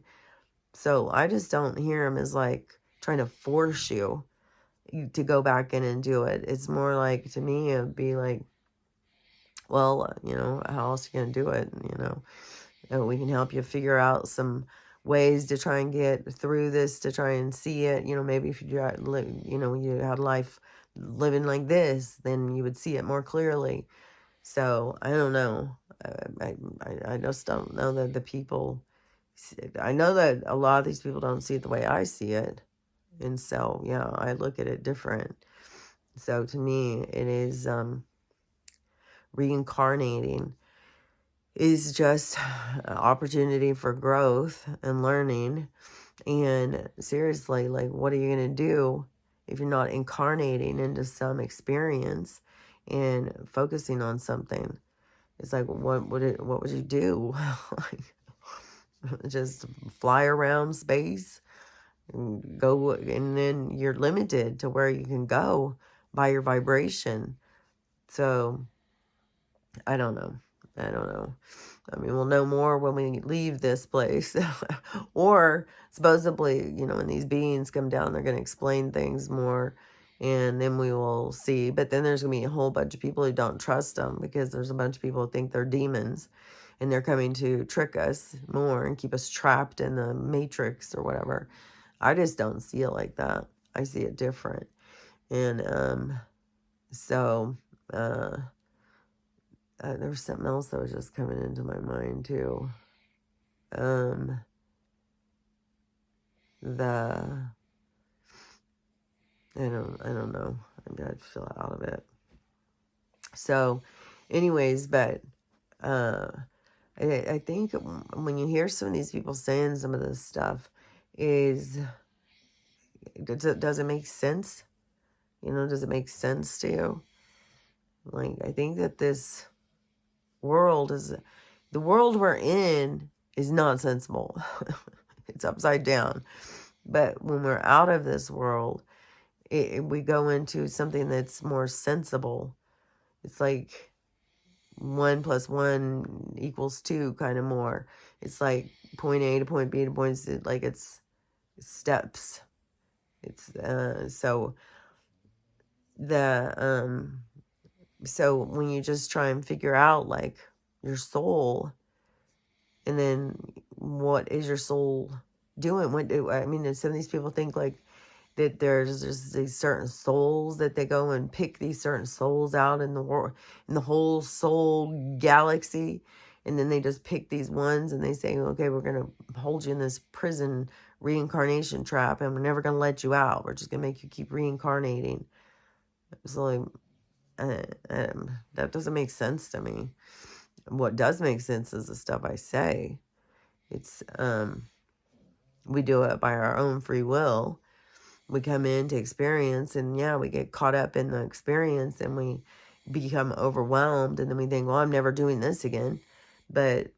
Speaker 1: So I just don't hear them as like trying to force you to go back in and do it. It's more like, to me, it would be like, well, how else are you going to do it? We can help you figure out some ways to try and get through this, to try and see it. Maybe if you had life living like this, then you would see it more clearly. So I don't know. I just don't know that the people, I know that a lot of these people don't see it the way I see it. And so, yeah, I look at it different. So to me, it is reincarnating is just an opportunity for growth and learning. And seriously, like, what are you going to do if you're not incarnating into some experience and focusing on something? It's like, what would you do? Like, just fly around space and go, and then you're limited to where you can go by your vibration. So I don't know. I mean, we'll know more when we leave this place. Or supposedly, when these beings come down, they're going to explain things more, and then we will see. But then there's going to be a whole bunch of people who don't trust them, because there's a bunch of people who think they're demons, and they're coming to trick us more and keep us trapped in the matrix or whatever. I just don't see it like that. I see it different. And so there was something else that was just coming into my mind too. I don't know. I'd feel out of it. So, anyways, but I think when you hear some of these people saying some of this stuff, does it make sense? Does it make sense to you? Like, I think that this world the world we're in is not sensible. It's upside down. But when we're out of this world, we go into something that's more sensible. It's like 1 plus 1 equals 2 kind of more. It's like point A to point B to point C, like it's steps. It's so when you just try and figure out like your soul, and then what is your soul doing? I mean, some of these people think like that there's just these certain souls that they go and pick these certain souls out in the world, in the whole soul galaxy. And then they just pick these ones and they say, okay, we're going to hold you in this prison reincarnation trap and we're never going to let you out. We're just going to make you keep reincarnating. It's like, that doesn't make sense to me. What does make sense is the stuff I say. It's, we do it by our own free will. We come in to experience, and yeah, we get caught up in the experience and we become overwhelmed, and then we think, well, I'm never doing this again. But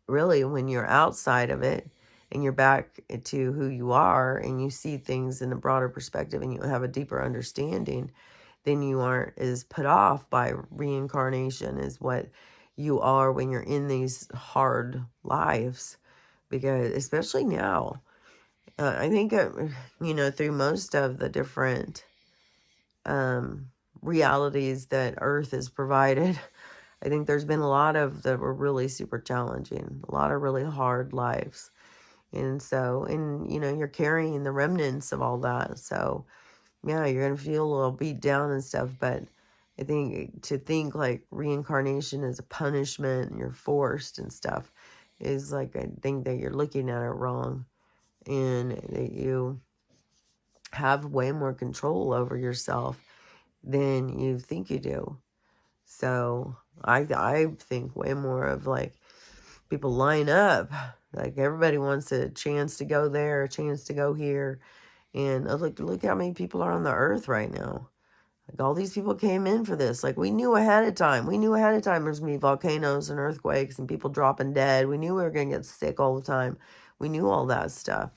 Speaker 1: really, when you're outside of it and you're back to who you are and you see things in a broader perspective and you have a deeper understanding, then you aren't as put off by reincarnation as what you are when you're in these hard lives. Because especially now, I think, through most of the different realities that Earth has provided, I think there's been a lot of that were really super challenging, a lot of really hard lives. And so, you're carrying the remnants of all that. So, yeah, you're going to feel a little beat down and stuff. But I think to think like reincarnation is a punishment and you're forced and stuff is like, I think that you're looking at it wrong. And that you have way more control over yourself than you think you do. So I think way more of like people line up. Like everybody wants a chance to go there, a chance to go here. And look how many people are on the earth right now. Like all these people came in for this. Like we knew ahead of time. We knew ahead of time there's going to be volcanoes and earthquakes and people dropping dead. We knew we were going to get sick all the time. We knew all that stuff.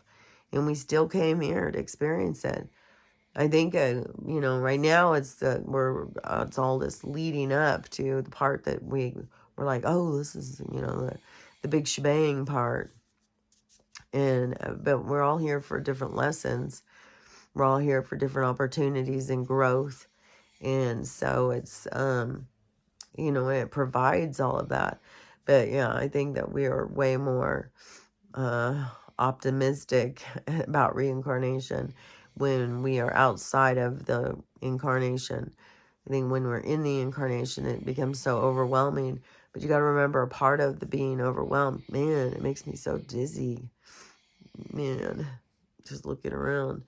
Speaker 1: And we still came here to experience it. I think, right now it's all this leading up to the part that we're like, oh, this is, the big shebang part. And, but we're all here for different lessons. We're all here for different opportunities and growth. And so it's, it provides all of that. But yeah, I think that we are way more, optimistic about reincarnation when we are outside of the incarnation. I think when we're in the incarnation, it becomes so overwhelming. But you got to remember, a part of the being overwhelmed, man, it makes me so dizzy. Man, just looking around.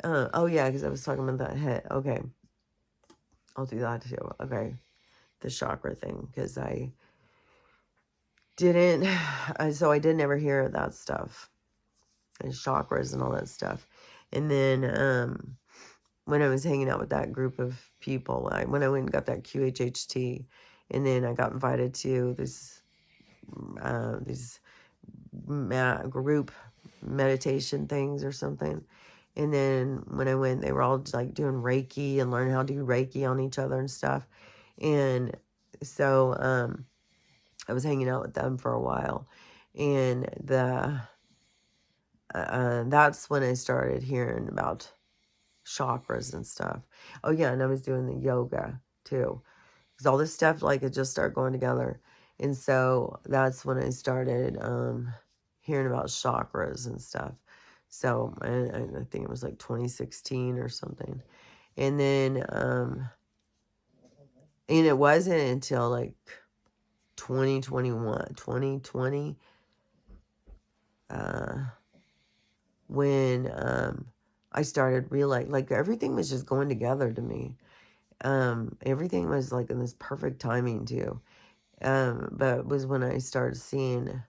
Speaker 1: Oh, yeah, because I was talking about that head. Okay. I'll do that too. Okay. The chakra thing. Because I didn't ever hear that stuff. And chakras and all that stuff. And then when I was hanging out with that group of people, when I went and got that QHHT, and then I got invited to these group meditation things or something. And then when I went, they were all like doing Reiki and learning how to do Reiki on each other and stuff. And so I was hanging out with them for a while. And that's when I started hearing about chakras and stuff. Oh yeah, and I was doing the yoga too, because all this stuff like it just started going together. And so that's when I started hearing about chakras and stuff. So I think it was like 2016 or something. And then and it wasn't until like 2020 when I started realizing, like, everything was just going together to me. Everything was, like, in this perfect timing, too. But it was when I started seeing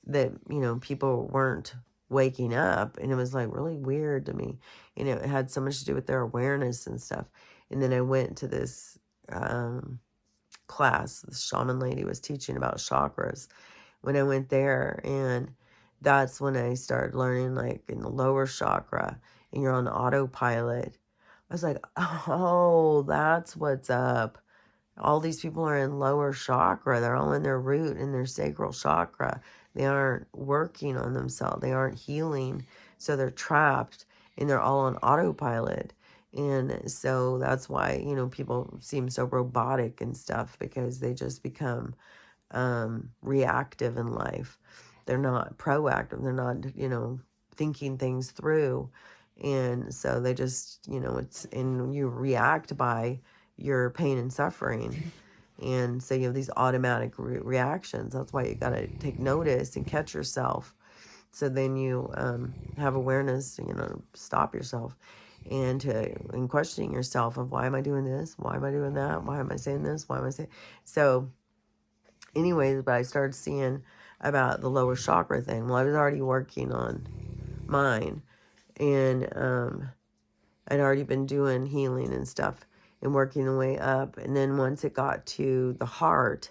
Speaker 1: that, people weren't waking up, and it was, like, really weird to me. And it had so much to do with their awareness and stuff. And then I went to this class. This shaman lady was teaching about chakras when I went there, and that's when I started learning, like, in the lower chakra, and you're on autopilot, I was like, oh, that's what's up. All these people are in lower chakra. They're all in their root, in their sacral chakra. They aren't working on themselves. They aren't healing. So they're trapped and they're all on autopilot. And so that's why, people seem so robotic and stuff, because they just become reactive in life. They're not proactive. They're not, thinking things through. And so they just, and you react by your pain and suffering. And so you have these automatic reactions. That's why you got to take notice and catch yourself. So then you have awareness, stop yourself and questioning yourself of, why am I doing this? Why am I doing that? Why am I saying this? Why am I saying? So anyways, but I started seeing about the lower chakra thing. Well, I was already working on mine, and I'd already been doing healing and stuff and working the way up. And then once it got to the heart,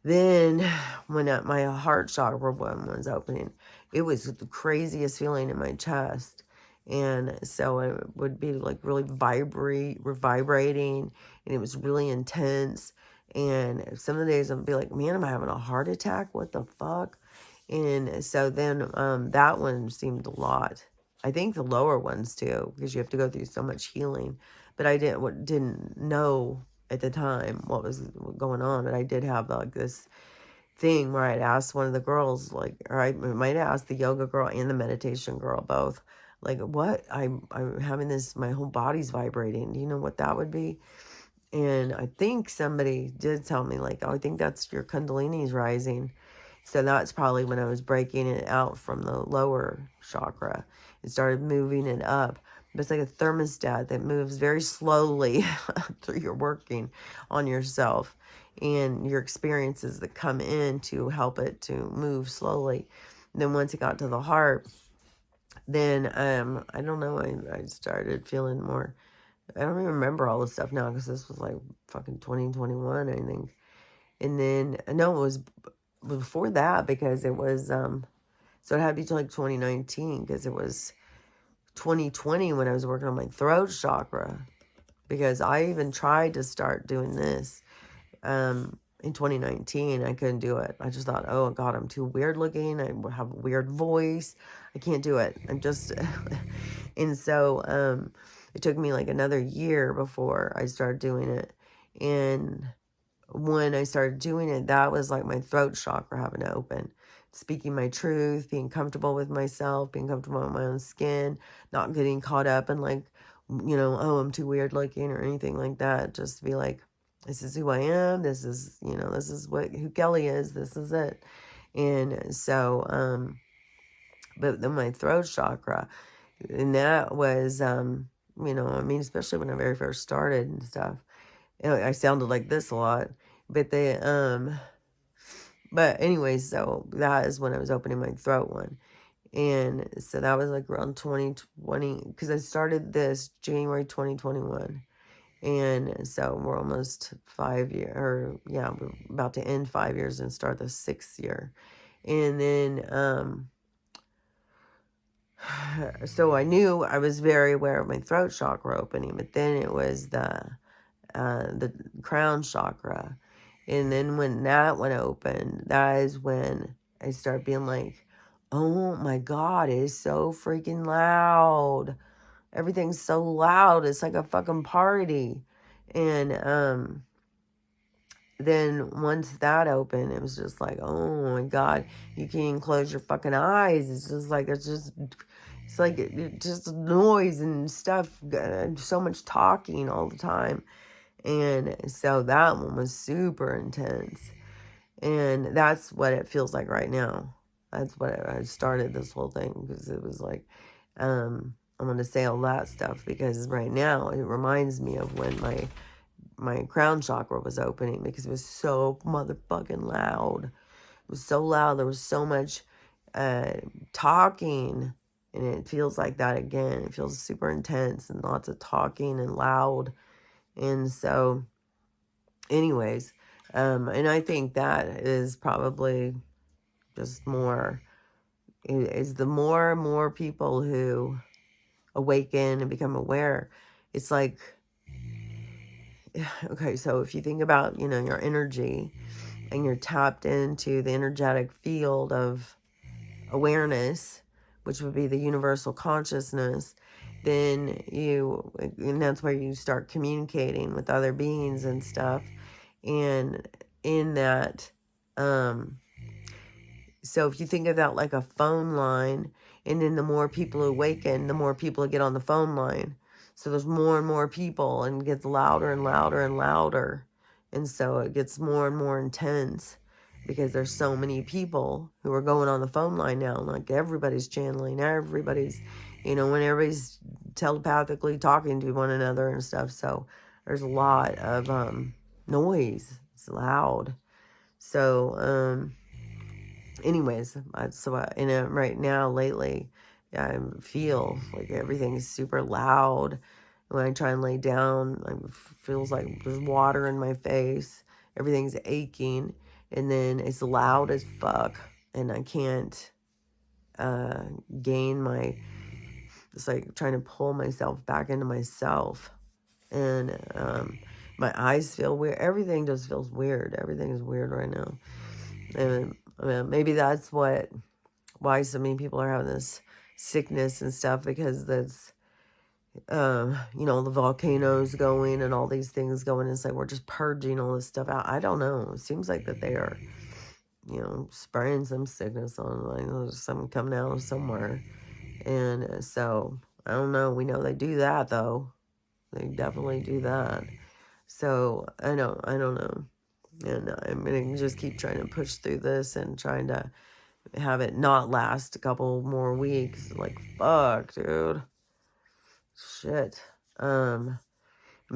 Speaker 1: then when my heart chakra one was opening, it was the craziest feeling in my chest. And so it would be like really vibrating, and it was really intense. And some of the days I'd be like, man, am I having a heart attack? What the fuck? And so then that one seemed a lot. I think the lower ones too, because you have to go through so much healing. But I didn't know at the time what was going on. But I did have like this thing where I'd ask one of the girls, like, or I might ask the yoga girl and the meditation girl both, like, what? I'm having this, my whole body's vibrating. Do you know what that would be? And I think somebody did tell me, like, oh, I think that's your Kundalini's rising. So that's probably when I was breaking it out from the lower chakra and started moving it up. But it's like a thermostat that moves very slowly through your working on yourself and your experiences that come in to help it to move slowly. And then once it got to the heart, then I don't know, I started feeling more. I don't even remember all the stuff now, because this was like fucking 2021, I think. And then, no, it was before that, because it was, so it had to be till like 2019, because it was 2020 when I was working on my throat chakra, because I even tried to start doing this in 2019. I couldn't do it. I just thought, oh God, I'm too weird looking. I have a weird voice. I can't do it. I'm just, and so it took me like another year before I started doing it. And when I started doing it, that was like my throat chakra having to open. Speaking my truth, being comfortable with myself, being comfortable with my own skin, not getting caught up in like, oh, I'm too weird looking or anything like that. Just to be like, this is who I am. This is, this is who Kelly is. This is it. And so, but then my throat chakra, and that was, especially when I very first started and stuff, I sounded like this a lot. But but anyways, so that is when I was opening my throat one. And so that was like around 2020, because I started this January 2021. And so we're almost 5 years, or yeah, we're about to end 5 years and start the 6th year. And then, so I knew, I was very aware of my throat chakra opening, but then it was the crown chakra. And then when that one opened, that is when I started being like, oh my God, it is so freaking loud. Everything's so loud. It's like a fucking party. And then once that opened, it was just like, oh my God, you can't even close your fucking eyes. It's just like, it's like just noise and stuff, so much talking all the time. And so that one was super intense. And that's what it feels like right now. That's what I started this whole thing, because it was like, I'm going to say all that stuff, because right now it reminds me of when my crown chakra was opening, because it was so motherfucking loud. It was so loud. There was so much talking, and it feels like that again. It feels super intense and lots of talking and loud. And so anyways, and I think that is probably just more, is the more and more people who awaken and become aware, it's like, okay, so if you think about, you know, your energy and you're tapped into the energetic field of awareness, which would be the universal consciousness, then and that's where you start communicating with other beings and stuff. And in that, so if you think of that like a phone line, and then the more people awaken, the more people get on the phone line. So there's more and more people, and it gets louder and louder and louder. And so it gets more and more intense because there's so many people who are going on the phone line now. Like everybody's channeling, everybody's, you know, when everybody's telepathically talking to one another and stuff. So there's a lot of noise. It's loud. So, anyways, right now, lately, I feel like everything is super loud. When I try and lay down, it feels like there's water in my face. Everything's aching, and then it's loud as fuck, and I can't gain my. It's like trying to pull myself back into myself, and my eyes feel weird. Everything just feels weird. Everything is weird right now, and maybe that's why so many people are having this sickness and stuff, because that's you know, the volcanoes going and all these things going. It's like we're just purging all this stuff out. I don't know. It seems like that they are, you know, spraying some sickness on, like there's something coming out of somewhere. And so I don't know. We know they do that though. They definitely do that. So I don't know. And I'm gonna just keep trying to push through this and trying to have it not last a couple more weeks. Like, fuck, dude. Shit. I'm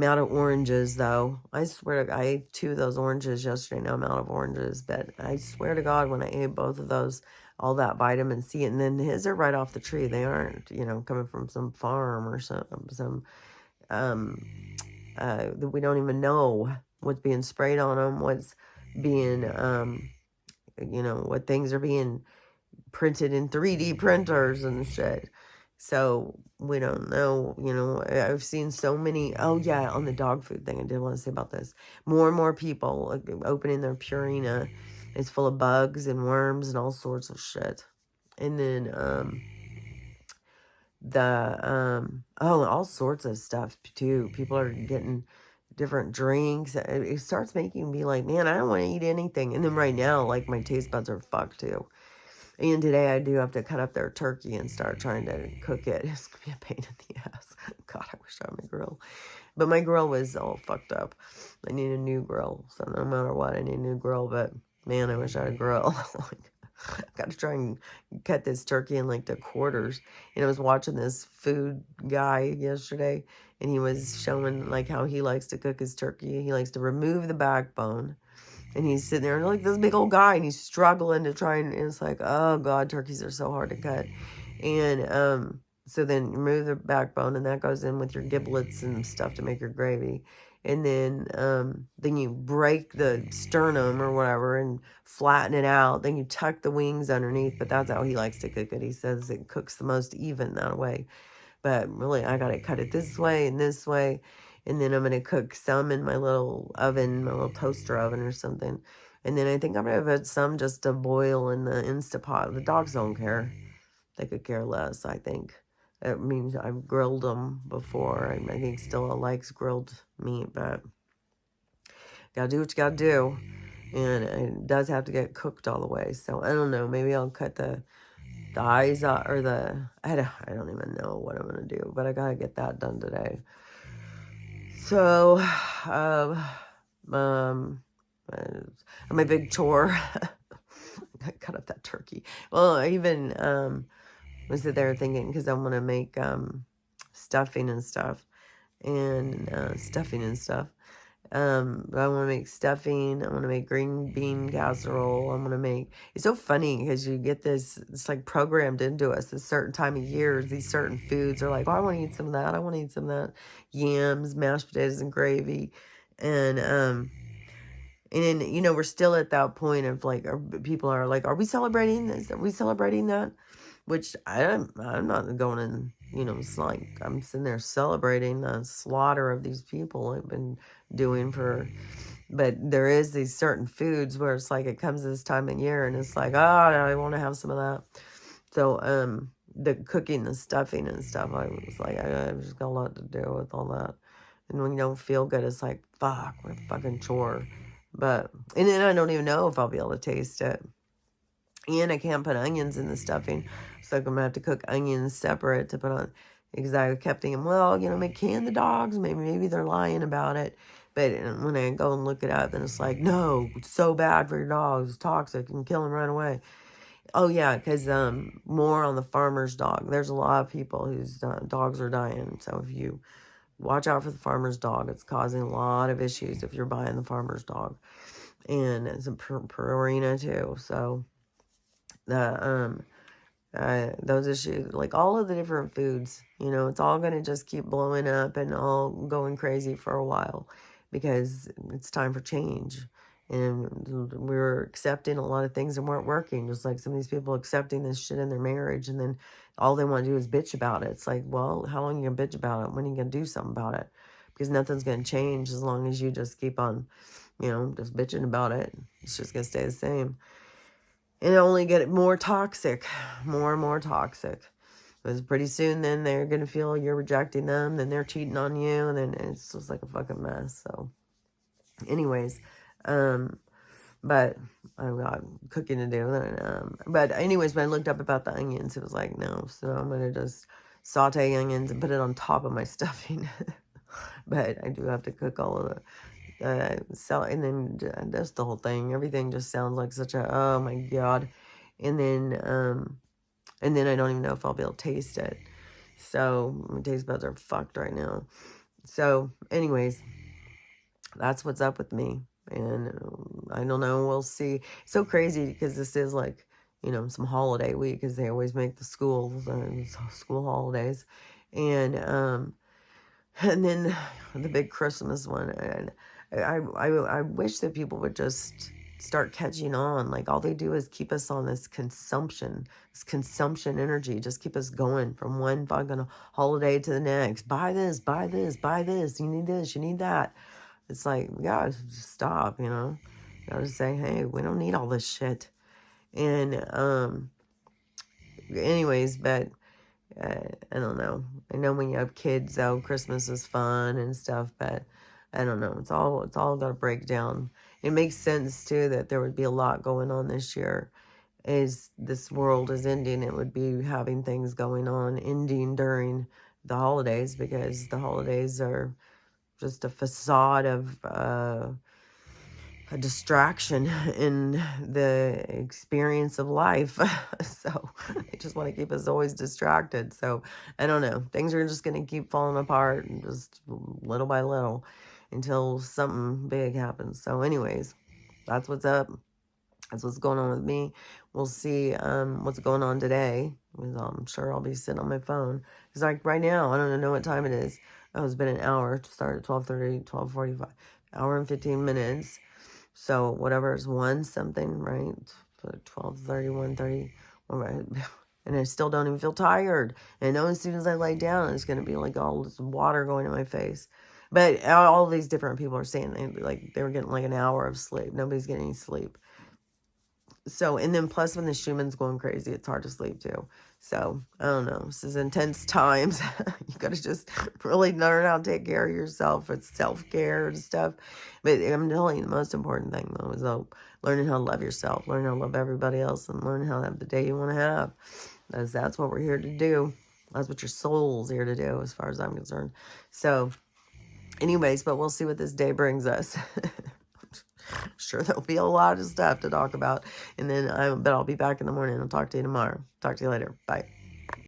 Speaker 1: out of oranges, though. I swear to God, I ate 2 of those oranges yesterday. Now I'm out of oranges. But I swear to God, when I ate both of those, all that vitamin C, and then his are right off the tree. They aren't, you know, coming from some farm or some that we don't even know what's being sprayed on them, what's being, you know, what things are being printed in 3D printers and shit. So we don't know, you know. I've seen so many. Oh yeah, on the dog food thing, I did want to say about this. More and more people opening their Purina. It's full of bugs and worms and all sorts of shit. And then all sorts of stuff too. People are getting different drinks. It starts making me like, man, I don't want to eat anything. And then right now, like, my taste buds are fucked too. And today I do have to cut up their turkey and start trying to cook it. It's going to be a pain in the ass. God, I wish I had my grill. But my grill was all fucked up. I need a new grill. So no matter what, I need a new grill. But man, I wish I had a grill. I got to try and cut this turkey in like the quarters. And I was watching this food guy yesterday, and he was showing like how he likes to cook his turkey. He likes to remove the backbone. And he's sitting there like this big old guy, and he's struggling to try, and it's like, oh God, turkeys are so hard to cut. And so then remove the backbone, and that goes in with your giblets and stuff to make your gravy. And then you break the sternum or whatever and flatten it out. Then you tuck the wings underneath, but that's how he likes to cook it. He says it cooks the most even that way. But really, I got to cut it this way and this way. And then I'm going to cook some in my little oven, my little toaster oven or something. And then I think I'm going to have some just to boil in the Instapot. The dogs don't care. They could care less, I think. It means I've grilled them before. I think Stella likes grilled meat, but gotta do what you gotta do. And it does have to get cooked all the way. So I don't know. Maybe I'll cut the eyes out, or I don't even know what I'm gonna do, but I gotta get that done today. So, my big chore. I cut up that turkey. Well, I even was there thinking, because I want to make stuffing and stuff. I want to make stuffing. I want to make green bean casserole. I'm going to make... It's so funny because you get this... It's like programmed into us. This certain time of year, these certain foods are like, oh, I want to eat some of that. I want to eat some of that. Yams, mashed potatoes, and gravy. And then, you know, we're still at that point of like, people are like, are we celebrating this? Are we celebrating that? Which I'm not going in you know, it's like I'm sitting there celebrating the slaughter of these people I've been doing for, but there is these certain foods where it's like it comes this time of year and it's like, oh, I want to have some of that. So, the cooking, the stuffing and stuff, I was like, I've just got a lot to do with all that. And when you don't feel good, it's like, fuck, what a fucking chore. But, and then I don't even know if I'll be able to taste it. And I can't put onions in the stuffing. So I'm going to have to cook onions separate to put on. Because I kept thinking, well, you know, maybe can the dogs? Maybe they're lying about it. But when I go and look it up, then it's like, no, it's so bad for your dogs. It's toxic and kill them right away. Oh, yeah, because more on the farmer's dog. There's a lot of people whose dogs are dying. So if you watch out for the farmer's dog, it's causing a lot of issues if you're buying the farmer's dog. And it's a Purina too. So the those issues, like all of the different foods, you know, it's all going to just keep blowing up and all going crazy for a while because it's time for change. And we were accepting a lot of things that weren't working, just like some of these people accepting this shit in their marriage, and then all they want to do is bitch about it. It's like, well, how long are you going to bitch about it? When are you going to do something about it? Because nothing's going to change as long as you just keep on, you know, just bitching about it. It's just going to stay the same. And only get more toxic, more and more toxic. Because pretty soon then they're going to feel you're rejecting them, then they're cheating on you, and then it's just like a fucking mess. So anyways, but I've got cooking to do. But anyways, when I looked up about the onions, it was like, no. So I'm going to just saute onions and put it on top of my stuffing. But I do have to cook all of the and then that's the whole thing. Everything just sounds like such a, oh my God. And then I don't even know if I'll be able to taste it. So my taste buds are fucked right now. So anyways, that's what's up with me. And I don't know, we'll see. It's so crazy because this is like, you know, some holiday week, because they always make the school holidays. And then the big Christmas one. And I wish that people would just start catching on. Like, all they do is keep us on this consumption energy. Just keep us going from one fucking holiday to the next. Buy this, buy this, buy this. You need this, you need that. It's like, we gotta just stop, you know? You gotta say, hey, we don't need all this shit. And, anyways, but I don't know. I know when you have kids, though, Christmas is fun and stuff, but I don't know. It's all got to break down. It makes sense too that there would be a lot going on this year. As this world is ending, it would be having things going on, ending during the holidays, because the holidays are just a facade of a distraction in the experience of life. So they just want to keep us always distracted. So I don't know. Things are just going to keep falling apart, and just little by little, until something big happens. So anyways, that's what's up. That's what's going on with me. We'll see what's going on today. I'm sure I'll be sitting on my phone. Because like right now, I don't even know what time it is. Oh, it's been an hour to start at 12:30, 12:45. Hour and 15 minutes. So whatever is 1 something, right? 12:30, 1:30. And I still don't even feel tired. And I know as soon as I lay down, it's going to be like all this water going in my face. But all these different people are saying they were getting like an hour of sleep. Nobody's getting any sleep. So, and then plus when the Schumann's going crazy, it's hard to sleep too. So, I don't know. This is intense times. You got to just really learn how to take care of yourself. It's self-care and stuff. But I'm telling you, the most important thing, though, is learning how to love yourself, learning how to love everybody else, and learning how to have the day you want to have. Because that's what we're here to do. That's what your soul's here to do, as far as I'm concerned. So, anyways, but we'll see what this day brings us. Sure, there'll be a lot of stuff to talk about. And then but I'll be back in the morning. I'll talk to you tomorrow. Talk to you later. Bye.